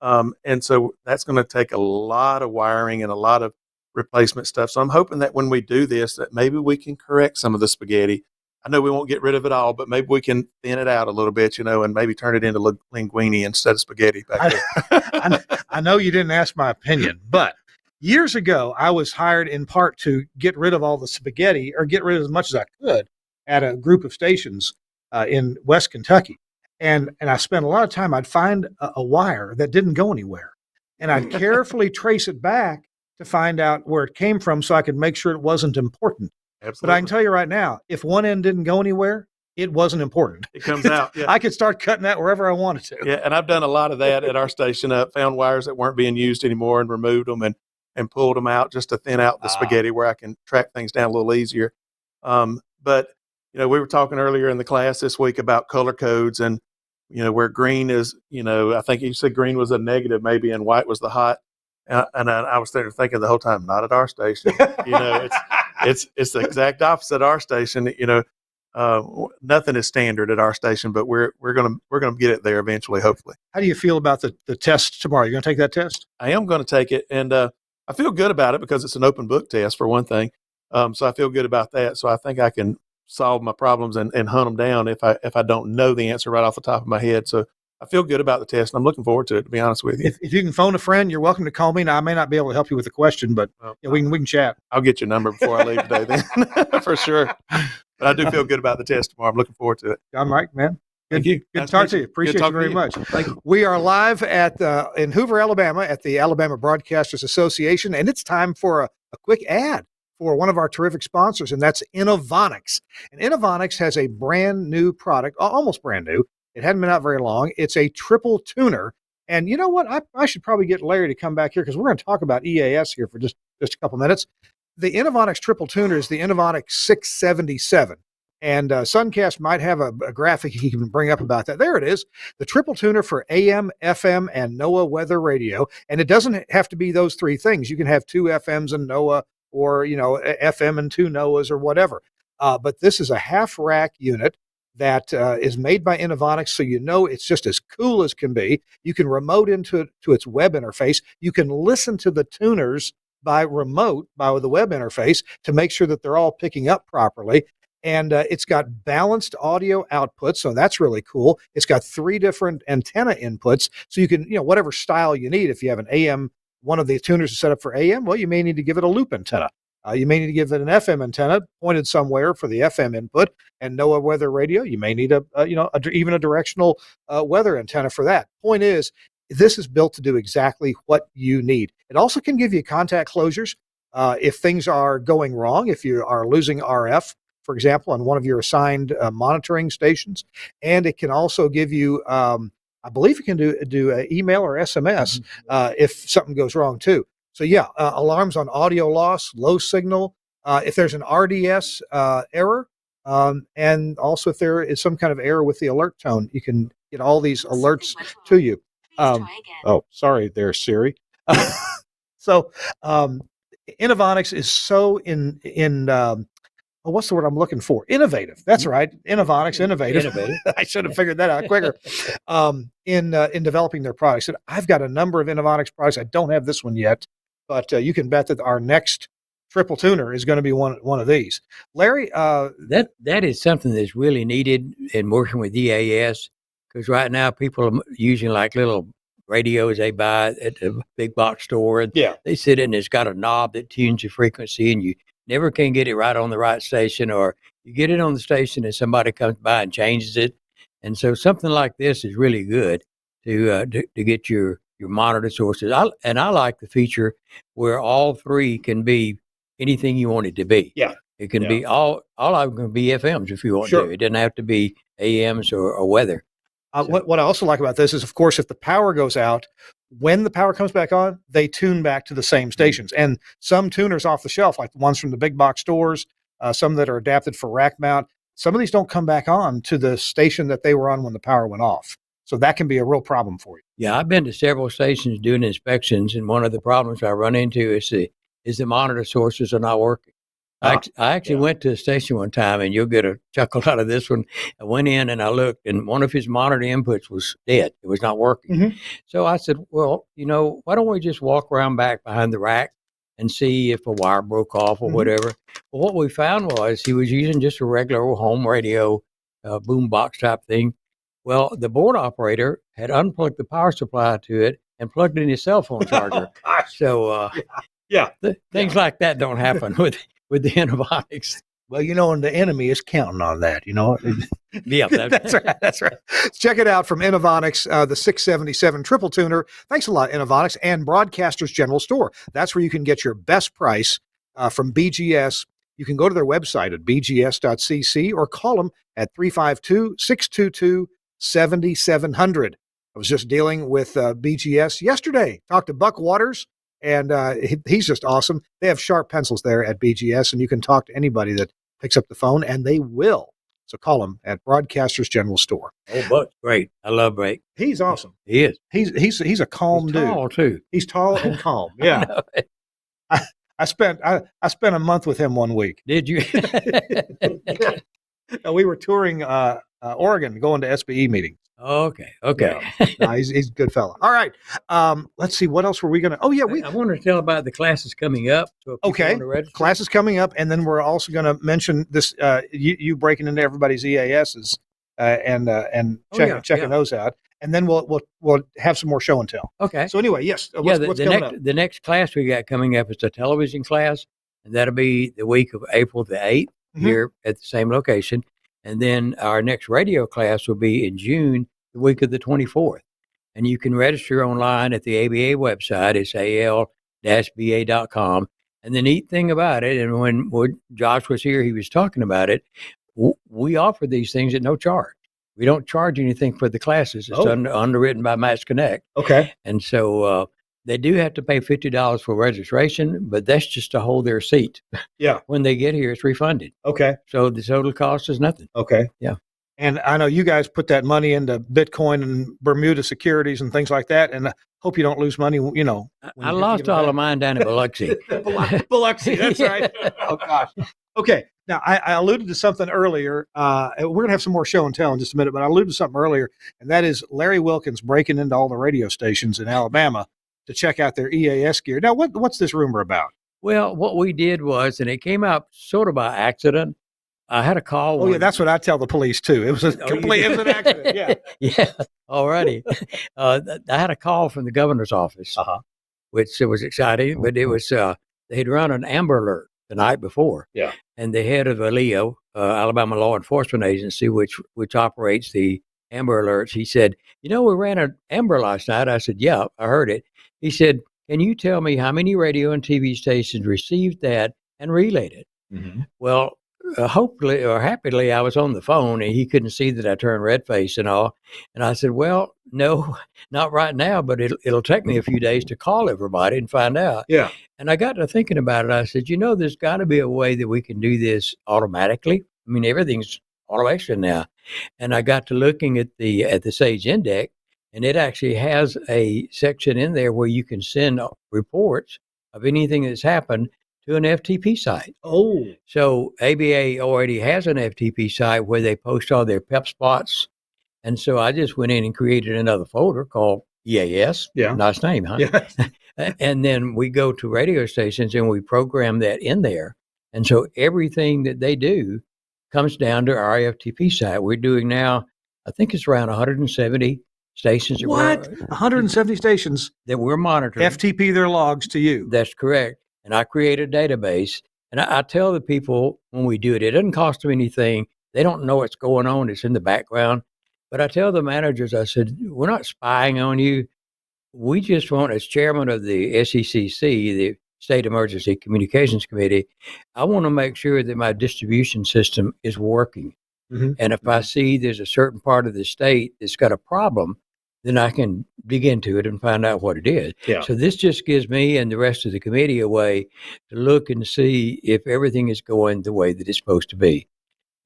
And so that's going to take a lot of wiring and a lot of replacement stuff. So I'm hoping that when we do this, that maybe we can correct some of the spaghetti. I know we won't get rid of it all, but maybe we can thin it out a little bit, and maybe turn it into linguine instead of spaghetti back there. I know you didn't ask my opinion, but years ago, I was hired in part to get rid of all the spaghetti, or get rid of as much as I could, at a group of stations in West Kentucky. And I spent a lot of time, I'd find a wire that didn't go anywhere. And I'd carefully trace it back to find out where it came from so I could make sure it wasn't important. Absolutely. But I can tell you right now, if one end didn't go anywhere, it wasn't important. It comes out. Yeah. I could start cutting that wherever I wanted to. Yeah, and I've done a lot of that at our station. Found wires that weren't being used anymore and removed them and pulled them out just to thin out the spaghetti where I can track things down a little easier. But we were talking earlier in the class this week about color codes and, where green is, I think you said green was a negative maybe and white was the hot. And I was there thinking the whole time, not at our station. It's the exact opposite at our station. Nothing is standard at our station, but we're gonna get it there eventually, hopefully. How do you feel about the test tomorrow? You gonna take that test? I am going to take it, and I feel good about it because it's an open book test for one thing. So I feel good about that. So I think I can solve my problems and hunt them down if I don't know the answer right off the top of my head. So I feel good about the test, and I'm looking forward to it, to be honest with you. If you can phone a friend, you're welcome to call me. Now, I may not be able to help you with the question, but we can chat. I'll get your number before I leave today then, for sure. But I do feel good about the test tomorrow. I'm looking forward to it. I'm right, man. Thank you. Good to talk to you. Appreciate you very much. Thank you. We are live in Hoover, Alabama at the Alabama Broadcasters Association, and it's time for a quick ad for one of our terrific sponsors, and that's Innovonics. And Innovonics has a brand new product, almost brand new. It hadn't been out very long. It's a triple tuner. And you know what? I should probably get Larry to come back here because we're going to talk about EAS here for just a couple minutes. The Innovonics triple tuner is the Innovonics 677. And Suncast might have a graphic he can bring up about that. There it is, the triple tuner for AM, FM, and NOAA weather radio. And it doesn't have to be those 3 things. You can have 2 FMs and NOAA, or FM and 2 NOAAs or whatever. But this is a half rack unit. that is made by Inovonics, so you know it's just as cool as can be. You can remote into its web interface. You can listen to the tuners by remote, by the web interface, to make sure that they're all picking up properly. And it's got balanced audio outputs, so that's really cool. It's got 3 different antenna inputs, so you can, whatever style you need. If you have an AM, one of the tuners is set up for AM, well, you may need to give it a loop antenna. You may need to give it an FM antenna pointed somewhere for the FM input, and NOAA weather radio. You may need even a directional weather antenna for that. Point is, this is built to do exactly what you need. It also can give you contact closures if things are going wrong, if you are losing RF, for example, on one of your assigned monitoring stations. And it can also give you, I believe it can do email or SMS if something goes wrong too. So yeah, alarms on audio loss, low signal, if there's an RDS error, and also if there is some kind of error with the alert tone, you can get all these alerts to you. Oh, sorry there, Siri. So Inovonics is so what's the word I'm looking for? Innovative. That's right. Inovonics, innovative. I should have figured that out quicker. In developing their products. And I've got a number of Inovonics products. I don't have this one yet, but you can bet that our next triple tuner is going to be one of these. Larry, that is something that's really needed in working with EAS, because right now people are using like little radios they buy at the big box store, and they sit in. It's got a knob that tunes your frequency, and you never can get it right on the right station, or you get it on the station and somebody comes by and changes it. And so something like this is really good to get your monitor sources. I like the feature where all 3 can be anything you want it to be. Yeah. It can be all of them can be FMs if you want to. It doesn't have to be AMs or weather. What I also like about this is, of course, if the power goes out, when the power comes back on, they tune back to the same stations. And some tuners off the shelf, like the ones from the big box stores, some that are adapted for rack mount, some of these don't come back on to the station that they were on when the power went off. So that can be a real problem for you. Yeah, I've been to several stations doing inspections, and one of the problems I run into is the monitor sources are not working. I actually went to a station one time, and you'll get a chuckle out of this one. I went in and I looked, and one of his monitor inputs was dead. It was not working. Mm-hmm. So I said, well, why don't we just walk around back behind the rack and see if a wire broke off or whatever. Well, what we found was he was using just a regular old home radio, boom box type thing. Well, the board operator had unplugged the power supply to it and plugged in his cell phone charger. So things like that don't happen with the Inovonics. Well, and the enemy is counting on that, Yeah, that's right. That's right. Check it out from Inovonics, the 677 triple tuner. Thanks a lot, Inovonics, and Broadcasters General Store. That's where you can get your best price from BGS. You can go to their website at bgs.cc or call them at 352-622-7700. I was just dealing with BGS yesterday. Talked to Buck Waters. And he's just awesome. They have sharp pencils there at BGS, and you can talk to anybody that picks up the phone, and they will. So call him at Broadcasters General Store. Oh, Buck, great! I love Buck. He's awesome. He is. He's a calm dude. Tall too. He's tall and calm. Yeah. I spent a month with him one week. Did you? We were touring Oregon, going to SBE meetings. Okay. No, he's a good fella. All right. Let's see. What else were we going to? Oh, yeah. I wanted to tell about the classes coming up. So Classes coming up. And then we're also going to mention this, you breaking into everybody's EASs and checking those out. And then we'll have some more show and tell. Okay. So anyway, yes. What's coming up? The next class we got coming up is a television class. And that'll be the week of April the 8th here at the same location. And then our next radio class will be in June, the week of the 24th. And you can register online at the ABA website. It's al-ba.com. And the neat thing about it, and when Josh was here, he was talking about it, we offer these things at no charge. We don't charge anything for the classes. It's underwritten by Mass Connect. Okay. And so they do have to pay $50 for registration, but that's just to hold their seat. Yeah. When they get here, it's refunded. Okay. So the total cost is nothing. Okay. Yeah. And I know you guys put that money into Bitcoin and Bermuda securities and things like that. And I hope you don't lose money, I lost all of mine down in Biloxi. Biloxi, that's right. Oh, gosh. Okay. Now, I alluded to something earlier. We're going to have some more show and tell in just a minute, but I alluded to something earlier, and that is Larry Wilkins breaking into all the radio stations in Alabama to check out their EAS gear. Now, what's this rumor about? Well, what we did was, and it came out sort of by accident. I had a call. Oh, yeah, that's what I tell the police, too. It was a complete, it was an accident. Yeah. Yeah, already. I had a call from the governor's office, which was exciting, but it was, they'd run an Amber Alert the night before. Yeah. And the head of ALEO, Alabama Law Enforcement Agency, which operates the Amber Alerts, he said, we ran an Amber last night. I said, yeah, I heard it. He said, can you tell me how many radio and TV stations received that and relayed it? Mm-hmm. Well, hopefully or happily, I was on the phone and he couldn't see that I turned red face and all. And I said, well, no, not right now, but it'll take me a few days to call everybody and find out. Yeah. And I got to thinking about it. I said, there's got to be a way that we can do this automatically. I mean, everything's automation now. And I got to looking at the SAGE Index, and it actually has a section in there where you can send reports of anything that's happened to an FTP site. Oh. So ABA already has an FTP site where they post all their PEP spots. And so I just went in and created another folder called EAS. Yeah. Nice name, huh? Yeah. And then we go to radio stations and we program that in there. And so everything that they do comes down to our FTP site. We're doing now, I think it's around 170 stations. What? 170 stations that we're monitoring. FTP their logs to you. That's correct. And I create a database. And I tell the people when we do it, it doesn't cost them anything. They don't know what's going on. It's in the background. But I tell the managers, I said, we're not spying on you. We just want, as chairman of the SECC, the State Emergency Communications Committee, I want to make sure that my distribution system is working. Mm-hmm. And if I see there's a certain part of the state that's got a problem, then I can dig into it and find out what it is. Yeah. So this just gives me and the rest of the committee a way to look and see if everything is going the way that it's supposed to be.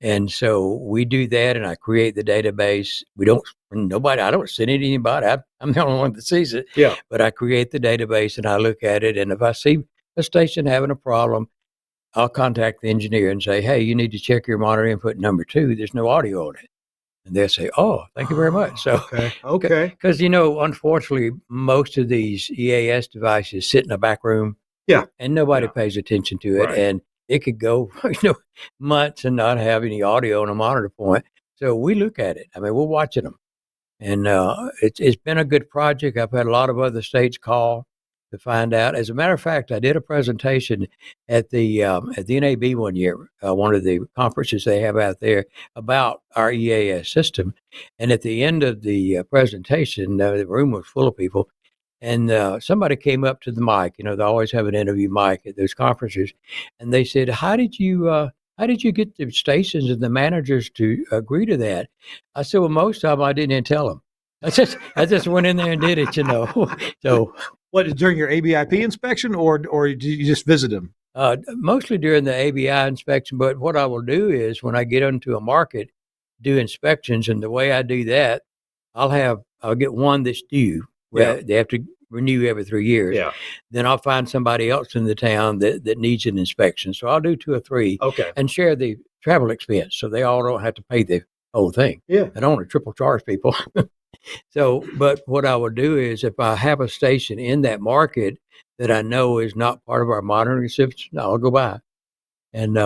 And so we do that, and I create the database. I don't send it to anybody. I'm the only one that sees it. Yeah. But I create the database, and I look at it. And if I see a station having a problem, I'll contact the engineer and say, hey, you need to check your monitor input number 2. There's no audio on it. And they'll say, oh, thank you very much. So, okay. Because, unfortunately, most of these EAS devices sit in a back room. Yeah. And nobody pays attention to it. Right. And it could go, months and not have any audio on a monitor point. So we look at it. I mean, we're watching them. And it's been a good project. I've had a lot of other states call to find out. As a matter of fact, I did a presentation at the NAB one year, one of the conferences they have out there, about our EAS system. And at the end of the presentation, the room was full of people. And somebody came up to the mic. They always have an interview mic at those conferences. And they said, how did you get the stations and the managers to agree to that? I said, well, most of them I didn't even tell them. I just went in there and did it, So what, during your ABIP inspection, or did you just visit them? Mostly during the ABI inspection. But what I will do is when I get into a market, do inspections. And the way I do that, I'll get one that's due. Yeah. They have to renew every 3 years. Yeah. Then I'll find somebody else in the town that needs an inspection. So I'll do 2 or 3. Okay. And share the travel expense, so they all don't have to pay the whole thing. Yeah. I don't want to triple charge people. So, but what I will do is if I have a station in that market that I know is not part of our monitoring system, I'll go by and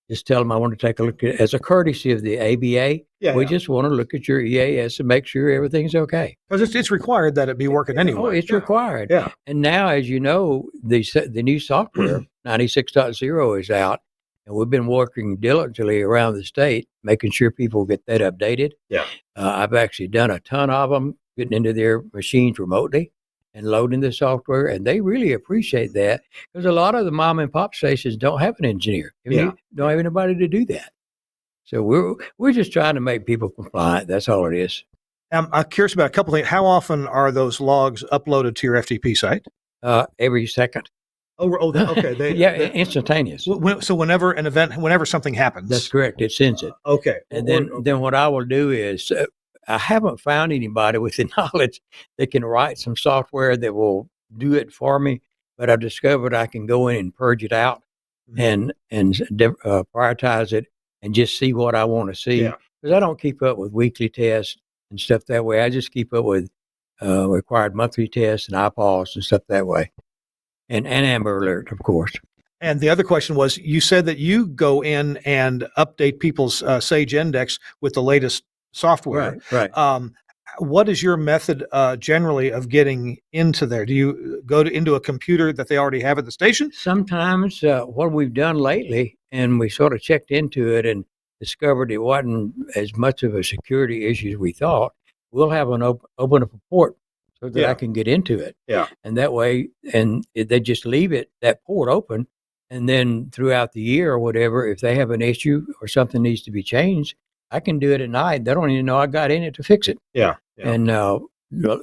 just tell them I want to take a look at it as a courtesy of the ABA. We just want to look at your EAS and make sure everything's okay. Because it's required that it be working anyway. Oh, it's required. Yeah. And now, as you know, the new software 96.0 is out, and we've been working diligently around the state, making sure people get that updated. Yeah. I've actually done a ton of them, getting into their machines remotely and loading the software, and they really appreciate that because a lot of the mom and pop stations don't have an engineer. Don't have anybody to do that. So we're just trying to make people compliant. That's all it is. I'm curious about a couple of things. How often are those logs uploaded to your FTP site? Every second. Okay. Instantaneous. So whenever something happens. That's correct. It sends it. Okay. And then what I will do is, I haven't found anybody with the knowledge that can write some software that will do it for me, but I've discovered I can go in and purge it out and prioritize it and just see what I want to see. Because I don't keep up with weekly tests and stuff that way. I just keep up with required monthly tests and IPAWS and stuff that way. And Amber Alert, of course. And the other question was, you said that you go in and update people's SAGE index with the latest software. Right. What is your method generally of getting into there? Do you go into a computer that they already have at the station? Sometimes what we've done lately, and we sort of checked into it and discovered it wasn't as much of a security issue as we thought, we'll have an open up a port so that I can get into it. Yeah. And that way, they just leave that port open. And then throughout the year or whatever, if they have an issue or something needs to be changed, I can do it at night. They don't even know I got in it to fix it. Yeah. And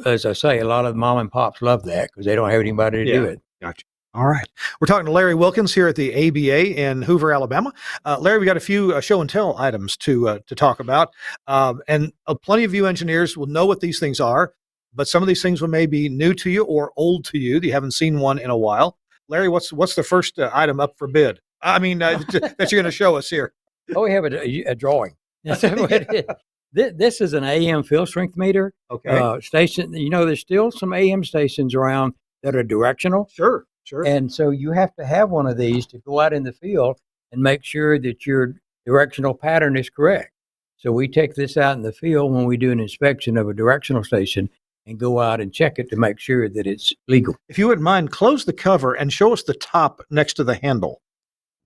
as I say, a lot of mom and pops love that because they don't have anybody to do it. Gotcha. All right. We're talking to Larry Wilkins here at the ABA in Hoover, Alabama. Larry, we got a few show and tell items to talk about. And plenty of you engineers will know what these things are, but some of these things may be new to you or old to you. You haven't seen one in a while. Larry, what's the first item up for bid? I mean, that you're going to show us here. Oh, we have a drawing. This is an AM field strength meter. Okay. Station. There's still some AM stations around that are directional. Sure. And so you have to have one of these to go out in the field and make sure that your directional pattern is correct. So we take this out in the field when we do an inspection of a directional station and go out and check it to make sure that it's legal. If you wouldn't mind, close the cover and show us the top next to the handle.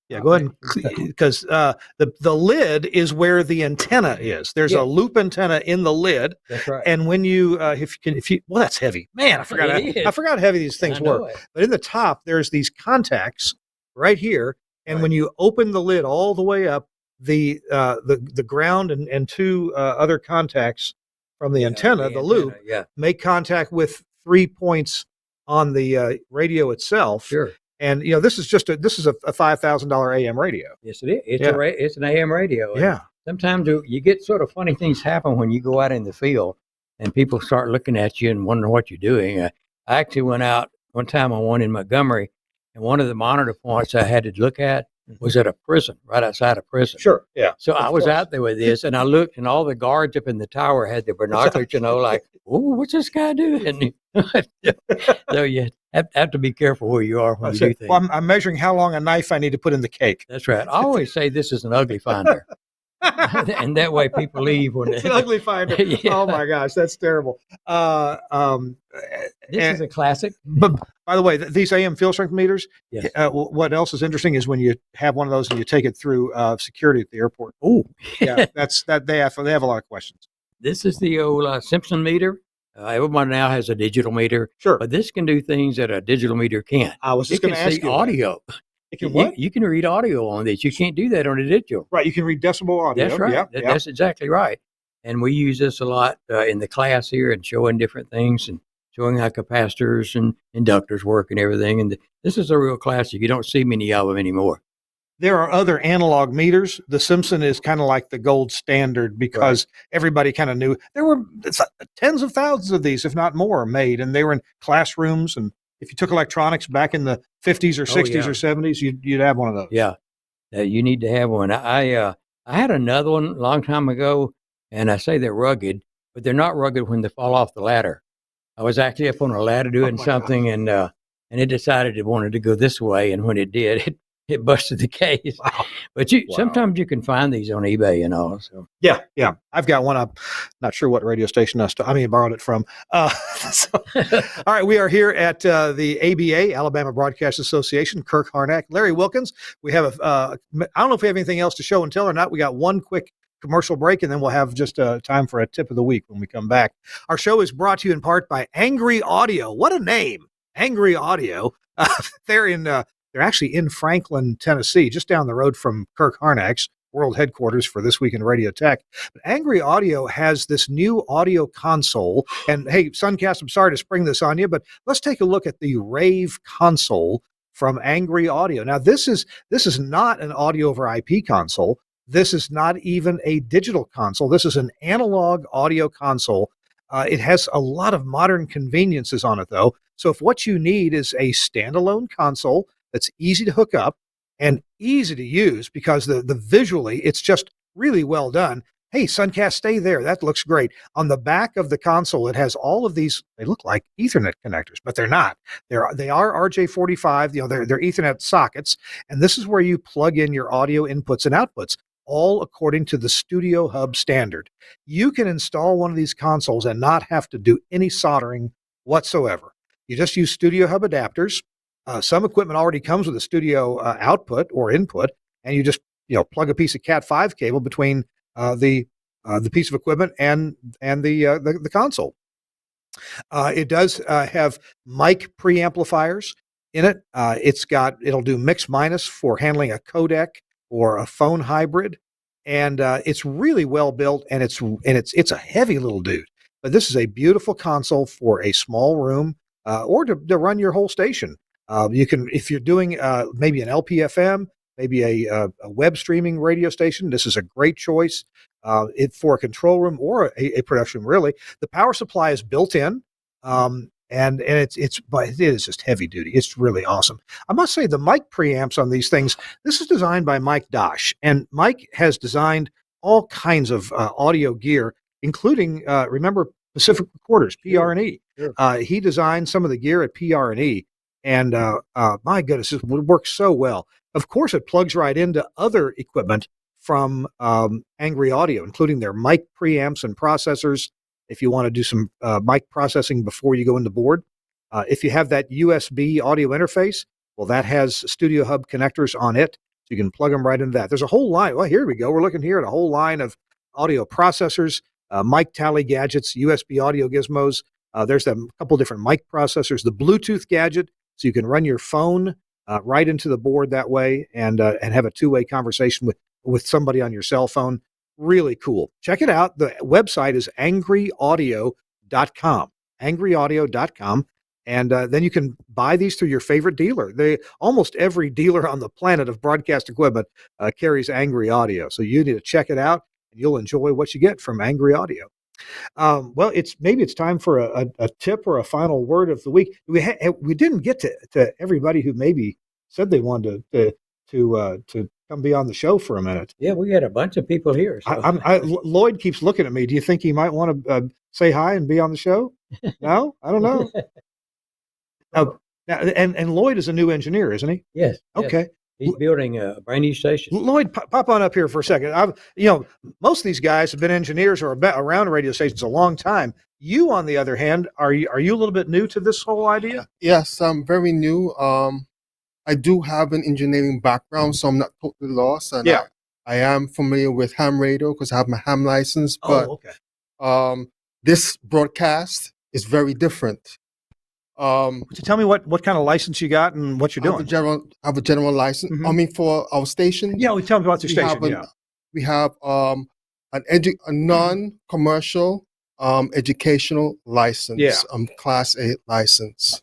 Yeah, go ahead, because the lid is where the antenna is. There's a loop antenna in the lid. That's right. And when you, well, that's heavy. Man, I forgot how heavy these things were. But in the top, there's these contacts right here. And when you open the lid all the way up, the ground and two other contacts from the antenna, the loop, make contact with 3 points on the radio itself. Sure. And this is a $5,000 AM radio. Yes, it is. It's an AM radio. Yeah. Sometimes you get sort of funny things happen when you go out in the field, and people start looking at you and wondering what you're doing. I actually went out one time on one in Montgomery, and one of the monitor points I had to look at was at a prison, right outside a prison. Sure. Yeah. So I was out there with this, and I looked, and all the guards up in the tower had their binoculars, like, "Oh, what's this guy doing?" So you have to be careful where you are when you do things. Well, I'm measuring how long a knife I need to put in the cake. That's right. I always say this is an ugly finder. And that way people leave when it's an ugly finder. Yeah. Oh my gosh, that's terrible. This is a classic. But by the way, these AM field strength meters. Yes. What else is interesting is when you have one of those and you take it through security at the airport. Oh, yeah, they have a lot of questions. This is the old Simpson meter. Everyone now has a digital meter. Sure, but this can do things that a digital meter can't. I was just going to ask you audio. It can what? You can read audio on this. You can't do that on a digital. Right. You can read decibel audio. That's right. Yeah, That's exactly right. And we use this a lot in the class here and showing different things and showing how capacitors and inductors work and everything. And this is a real classic. You don't see many of them anymore. There are other analog meters. The Simpson is kind of like the gold standard because everybody kind of knew. There were tens of thousands of these, if not more, made, and they were in classrooms. And if you took electronics back in the 50s or 60s or 70s, you'd have one of those. Yeah, you need to have one. I had another one a long time ago, and I say they're rugged, but they're not rugged when they fall off the ladder. I was actually up on a ladder doing something, and it decided it wanted to go this way, and when it did, it busted the case. Wow. But sometimes you can find these on eBay and all. So yeah, I've got one. I'm not sure what radio station I borrowed it from. All right, we are here at the ABA, Alabama Broadcast Association, Kirk Harnack, Larry Wilkins. We have I don't know if we have anything else to show and tell or not. We got one quick commercial break, and then we'll have just time for a tip of the week when we come back. Our show is brought to you in part by Angry Audio. What a name, Angry Audio. They're actually in Franklin, Tennessee, just down the road from Kirk Harnack's world headquarters for This Week in Radio Tech. But Angry Audio has this new audio console. And hey, Suncast, I'm sorry to spring this on you, but let's take a look at the Rave console from Angry Audio. Now, this is not an audio over IP console. This is not even a digital console. This is an analog audio console. It has a lot of modern conveniences on it, though. So if what you need is a standalone console that's easy to hook up, and easy to use because the visually, it's just really well done. Hey, Suncast, stay there. That looks great. On the back of the console, it has all of these. They look like Ethernet connectors, but they're not. They are RJ45. They're Ethernet sockets, and this is where you plug in your audio inputs and outputs, all according to the Studio Hub standard. You can install one of these consoles and not have to do any soldering whatsoever. You just use Studio Hub adapters. Some equipment already comes with a studio output or input, and you just plug a piece of Cat5 cable between the piece of equipment and the console. It does have mic preamplifiers in it. It'll do mix minus for handling a codec or a phone hybrid, and it's really well built, and it's a heavy little dude. But this is a beautiful console for a small room or to run your whole station. You can, if you're doing maybe an LPFM, maybe a web streaming radio station, this is a great choice for a control room or a production room, really. The power supply is built in, and it is just heavy duty. It's really awesome. I must say the mic preamps on these things, this is designed by Mike Dosh, and Mike has designed all kinds of audio gear, including, remember, Pacific Recorders, PR&E. Sure. He designed some of the gear at PR&E, and my goodness, it works so well. Of course, it plugs right into other equipment from Angry Audio, including their mic preamps and processors, if you want to do some mic processing before you go into board. If you have that USB audio interface, well, that has Studio Hub connectors on it, so you can plug them right into that. There's a whole line. Well, here we go. We're looking here at a whole line of audio processors, mic tally gadgets, USB audio gizmos. There's a couple different mic processors, the Bluetooth gadget, so you can run your phone right into the board that way and have a two-way conversation with somebody on your cell phone. Really cool. Check it out. The website is angryaudio.com, angryaudio.com. And then you can buy these through your favorite dealer. Almost every dealer on the planet of broadcast equipment carries Angry Audio. So you need to check it out, and you'll enjoy what you get from Angry Audio. Well, it's time for a tip or a final word of the week. We didn't get to everybody who maybe said they wanted to come be on the show for a minute. Yeah, we had a bunch of people here. So. Lloyd keeps looking at me. Do you think he might want to say hi and be on the show? No, I don't know. And Lloyd is a new engineer, isn't he? Yes. Okay. He's building a brand new station. Lloyd, pop on up here for a second. Most of these guys have been engineers or around radio stations a long time. You, on the other hand, are you a little bit new to this whole idea? Yes, I'm very new. I do have an engineering background, so I'm not totally lost. And yeah. I am familiar with ham radio because I have my ham license. But this broadcast is very different. So tell me what kind of license you got and what you're doing. I have a general license. Mm-hmm. I mean, for our station. Yeah, tell me about your station. We have a non-commercial educational license. Yeah. Class A license,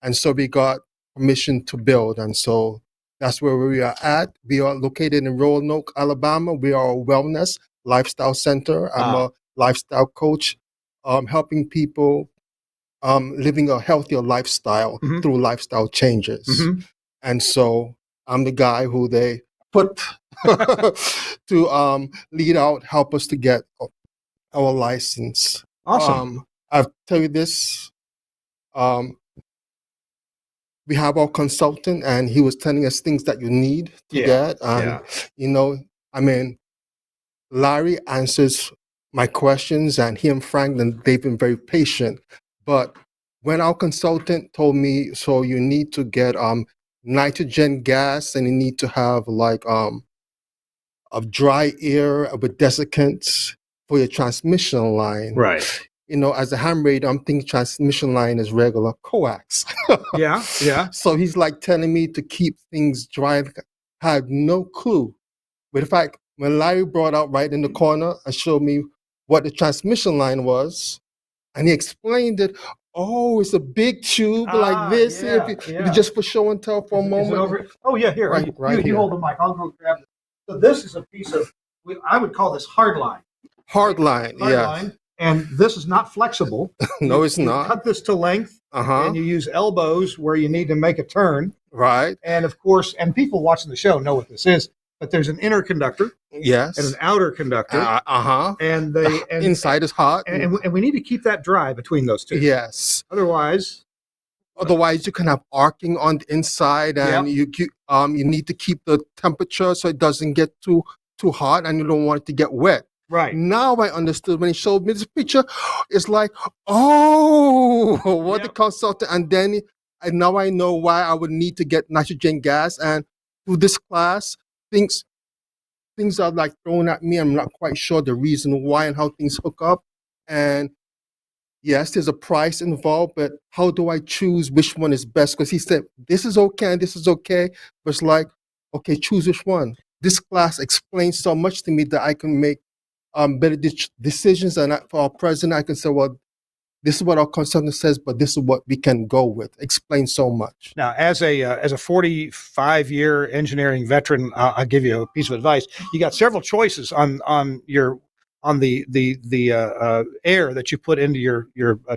and so we got permission to build, and so that's where we are at. We are located in Roanoke, Alabama. We are a wellness lifestyle center. I'm a lifestyle coach, helping people living a healthier lifestyle through lifestyle changes. Mm-hmm. And so I'm the guy who they put to lead out, help us to get our license. Awesome. I'll tell you this. We have our consultant, and he was telling us things that you need to get. And, Larry answers my questions, and he and Frank, they've been very patient. But when our consultant told me, so you need to get nitrogen gas, and you need to have a dry air with desiccants for your transmission line. Right. As a ham radio, I'm thinking transmission line is regular coax. Yeah. So he's like telling me to keep things dry. I had no clue. But in fact, when Larry brought out right in the corner and showed me what the transmission line was, and he explained it, it's a big tube like this. Yeah, if you just for show and tell for a moment. Here. Right you hold the mic. I'll go grab it. So this is a piece of, I would call this hard line. Hard line, yeah. And this is not flexible. No, it's You not. cut this to length, Uh-huh. and you use elbows where you need to make a turn. Right. And of course, and people watching the show know what this is, but there's an inner conductor Yes. and an outer conductor. Uh-huh. And inside is hot. and we need to keep that dry between those two. Yes. Otherwise, you can have arcing on the inside, and you need to keep the temperature so it doesn't get too hot, and you don't want it to get wet. right. Now I understood when he showed me this picture. It's like, oh, what the consultant, and now I know why I would need to get nitrogen gas. And through this class, things are like thrown at me. I'm not quite sure the reason why and how things hook up. And yes, there's a price involved, but how do I choose which one is best? Because he said, this is okay and this is okay. But it's like, okay, choose which one. This class explains so much to me that I can make better decisions. And for our president, I can say, well, this is what our consultant says, but this is what we can go with. Explain so much. Now, as a 45-year engineering veteran, I'll give you a piece of advice. You got several choices on the air that you put into your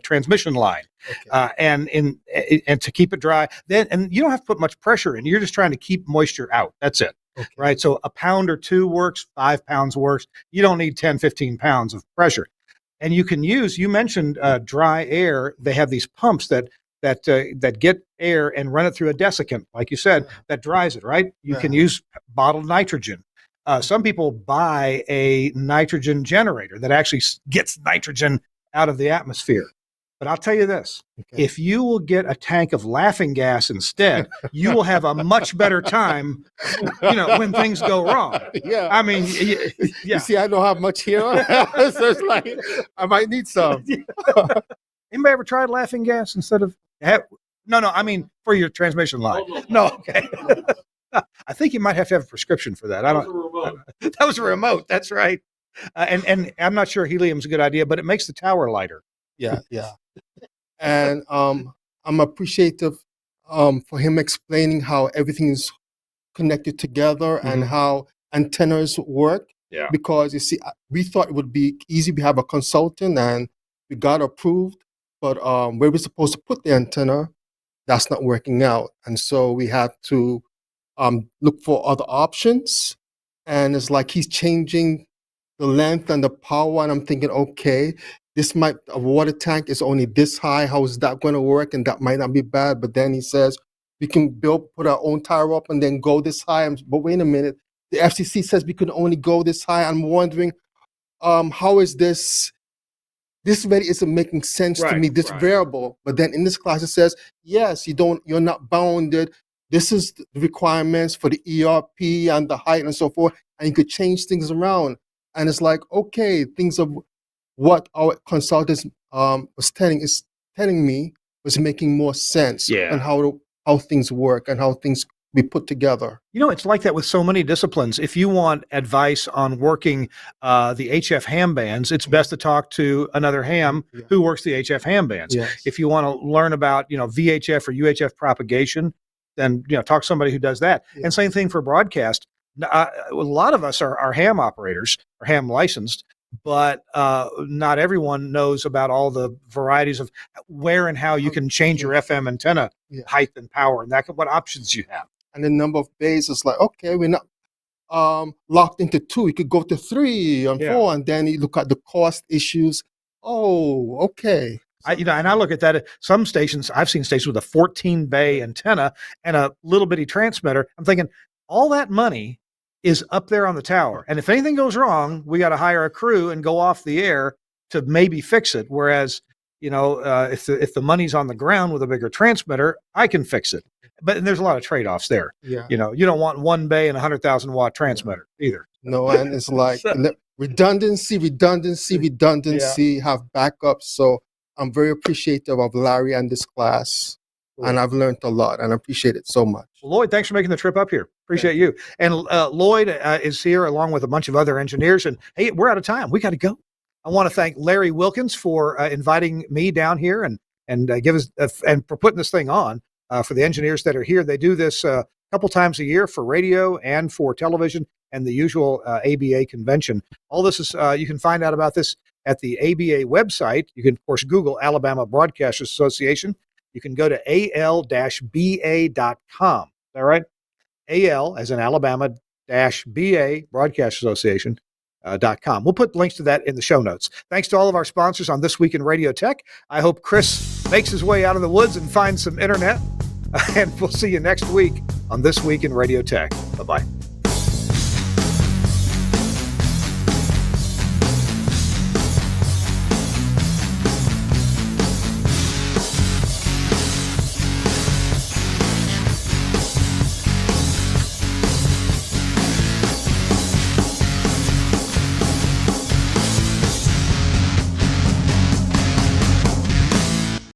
transmission line, Okay. and to keep it dry. And you don't have to put much pressure in. You're just trying to keep moisture out. That's it. Okay. Right. So a pound or two works. 5 pounds works. You don't need 10, 15 pounds of pressure. And you can use. You mentioned dry air. They have these pumps that get air and run it through a desiccant, like you said, that dries it. Right. You can use bottled nitrogen. Some people buy a nitrogen generator that actually gets nitrogen out of the atmosphere. But I'll tell you this, if you will get a tank of laughing gas instead, you will have a much better time, when things go wrong. Yeah. I mean, You see, I don't have much here. So it's like, I might need some. Anybody ever tried laughing gas instead of? No, I mean, for your transmission line. No, okay. I think you might have to have a prescription for that. That was a remote. That's right. And I'm not sure helium's a good idea, but it makes the tower lighter. Yeah. And I'm appreciative for him explaining how everything is connected together and how antennas work. Yeah. Because you see, we thought it would be easy. We have a consultant and we got approved, but where we're supposed to put the antenna, that's not working out. And so we have to look for other options. And it's like he's changing the length and the power. And I'm thinking, okay, a water tank is only this high. How is that going to work? And that might not be bad. But then he says, we can put our own tire up and then go this high. But wait a minute, the FCC says we can only go this high. I'm wondering, how is this really isn't making sense to me, this variable. But then in this class, it says, yes, you're not bounded. This is the requirements for the ERP and the height and so forth. And you could change things around. And it's like, okay, things of what our consultants was telling me was making more sense on how things work and how things be put together. It's like that with so many disciplines. If you want advice on working the HF ham bands, it's best to talk to another ham who works the HF ham bands. Yes. If you want to learn about, VHF or UHF propagation, then, talk to somebody who does that. Yeah. And same thing for broadcast. A lot of us are ham operators or ham licensed, but not everyone knows about all the varieties of where and how you can change your FM antenna height and power and what options you have. And the number of bays is like, okay, we're not locked into 2. You could go to 3 and 4, and then you look at the cost issues. Oh, okay. And I look at that at some stations. I've seen stations with a 14-bay antenna and a little bitty transmitter. I'm thinking all that money is up there on the tower. And if anything goes wrong, we got to hire a crew and go off the air to maybe fix it. Whereas, if the money's on the ground with a bigger transmitter, I can fix it. But there's a lot of trade-offs there. Yeah. You don't want 1 bay and 100,000 watt transmitter either. No, and it's like redundancy, have backups. So I'm very appreciative of Larry and this class. Cool. And I've learned a lot and I appreciate it so much. Lloyd, thanks for making the trip up here. Appreciate you. And Lloyd is here along with a bunch of other engineers. And hey, we're out of time. We got to go. I want to thank Larry Wilkins for inviting me down here and give us and for putting this thing on for the engineers that are here. They do this a couple times a year for radio and for television and the usual ABA convention. All this is you can find out about this at the ABA website. You can, of course, Google Alabama Broadcasters Association. You can go to al-ba.com. Is that right? AL as in Alabama-BA Broadcasters Association. .com. We'll put links to that in the show notes. Thanks to all of our sponsors on This Week in Radio Tech. I hope Chris makes his way out of the woods and finds some internet. And we'll see you next week on This Week in Radio Tech. Bye-bye.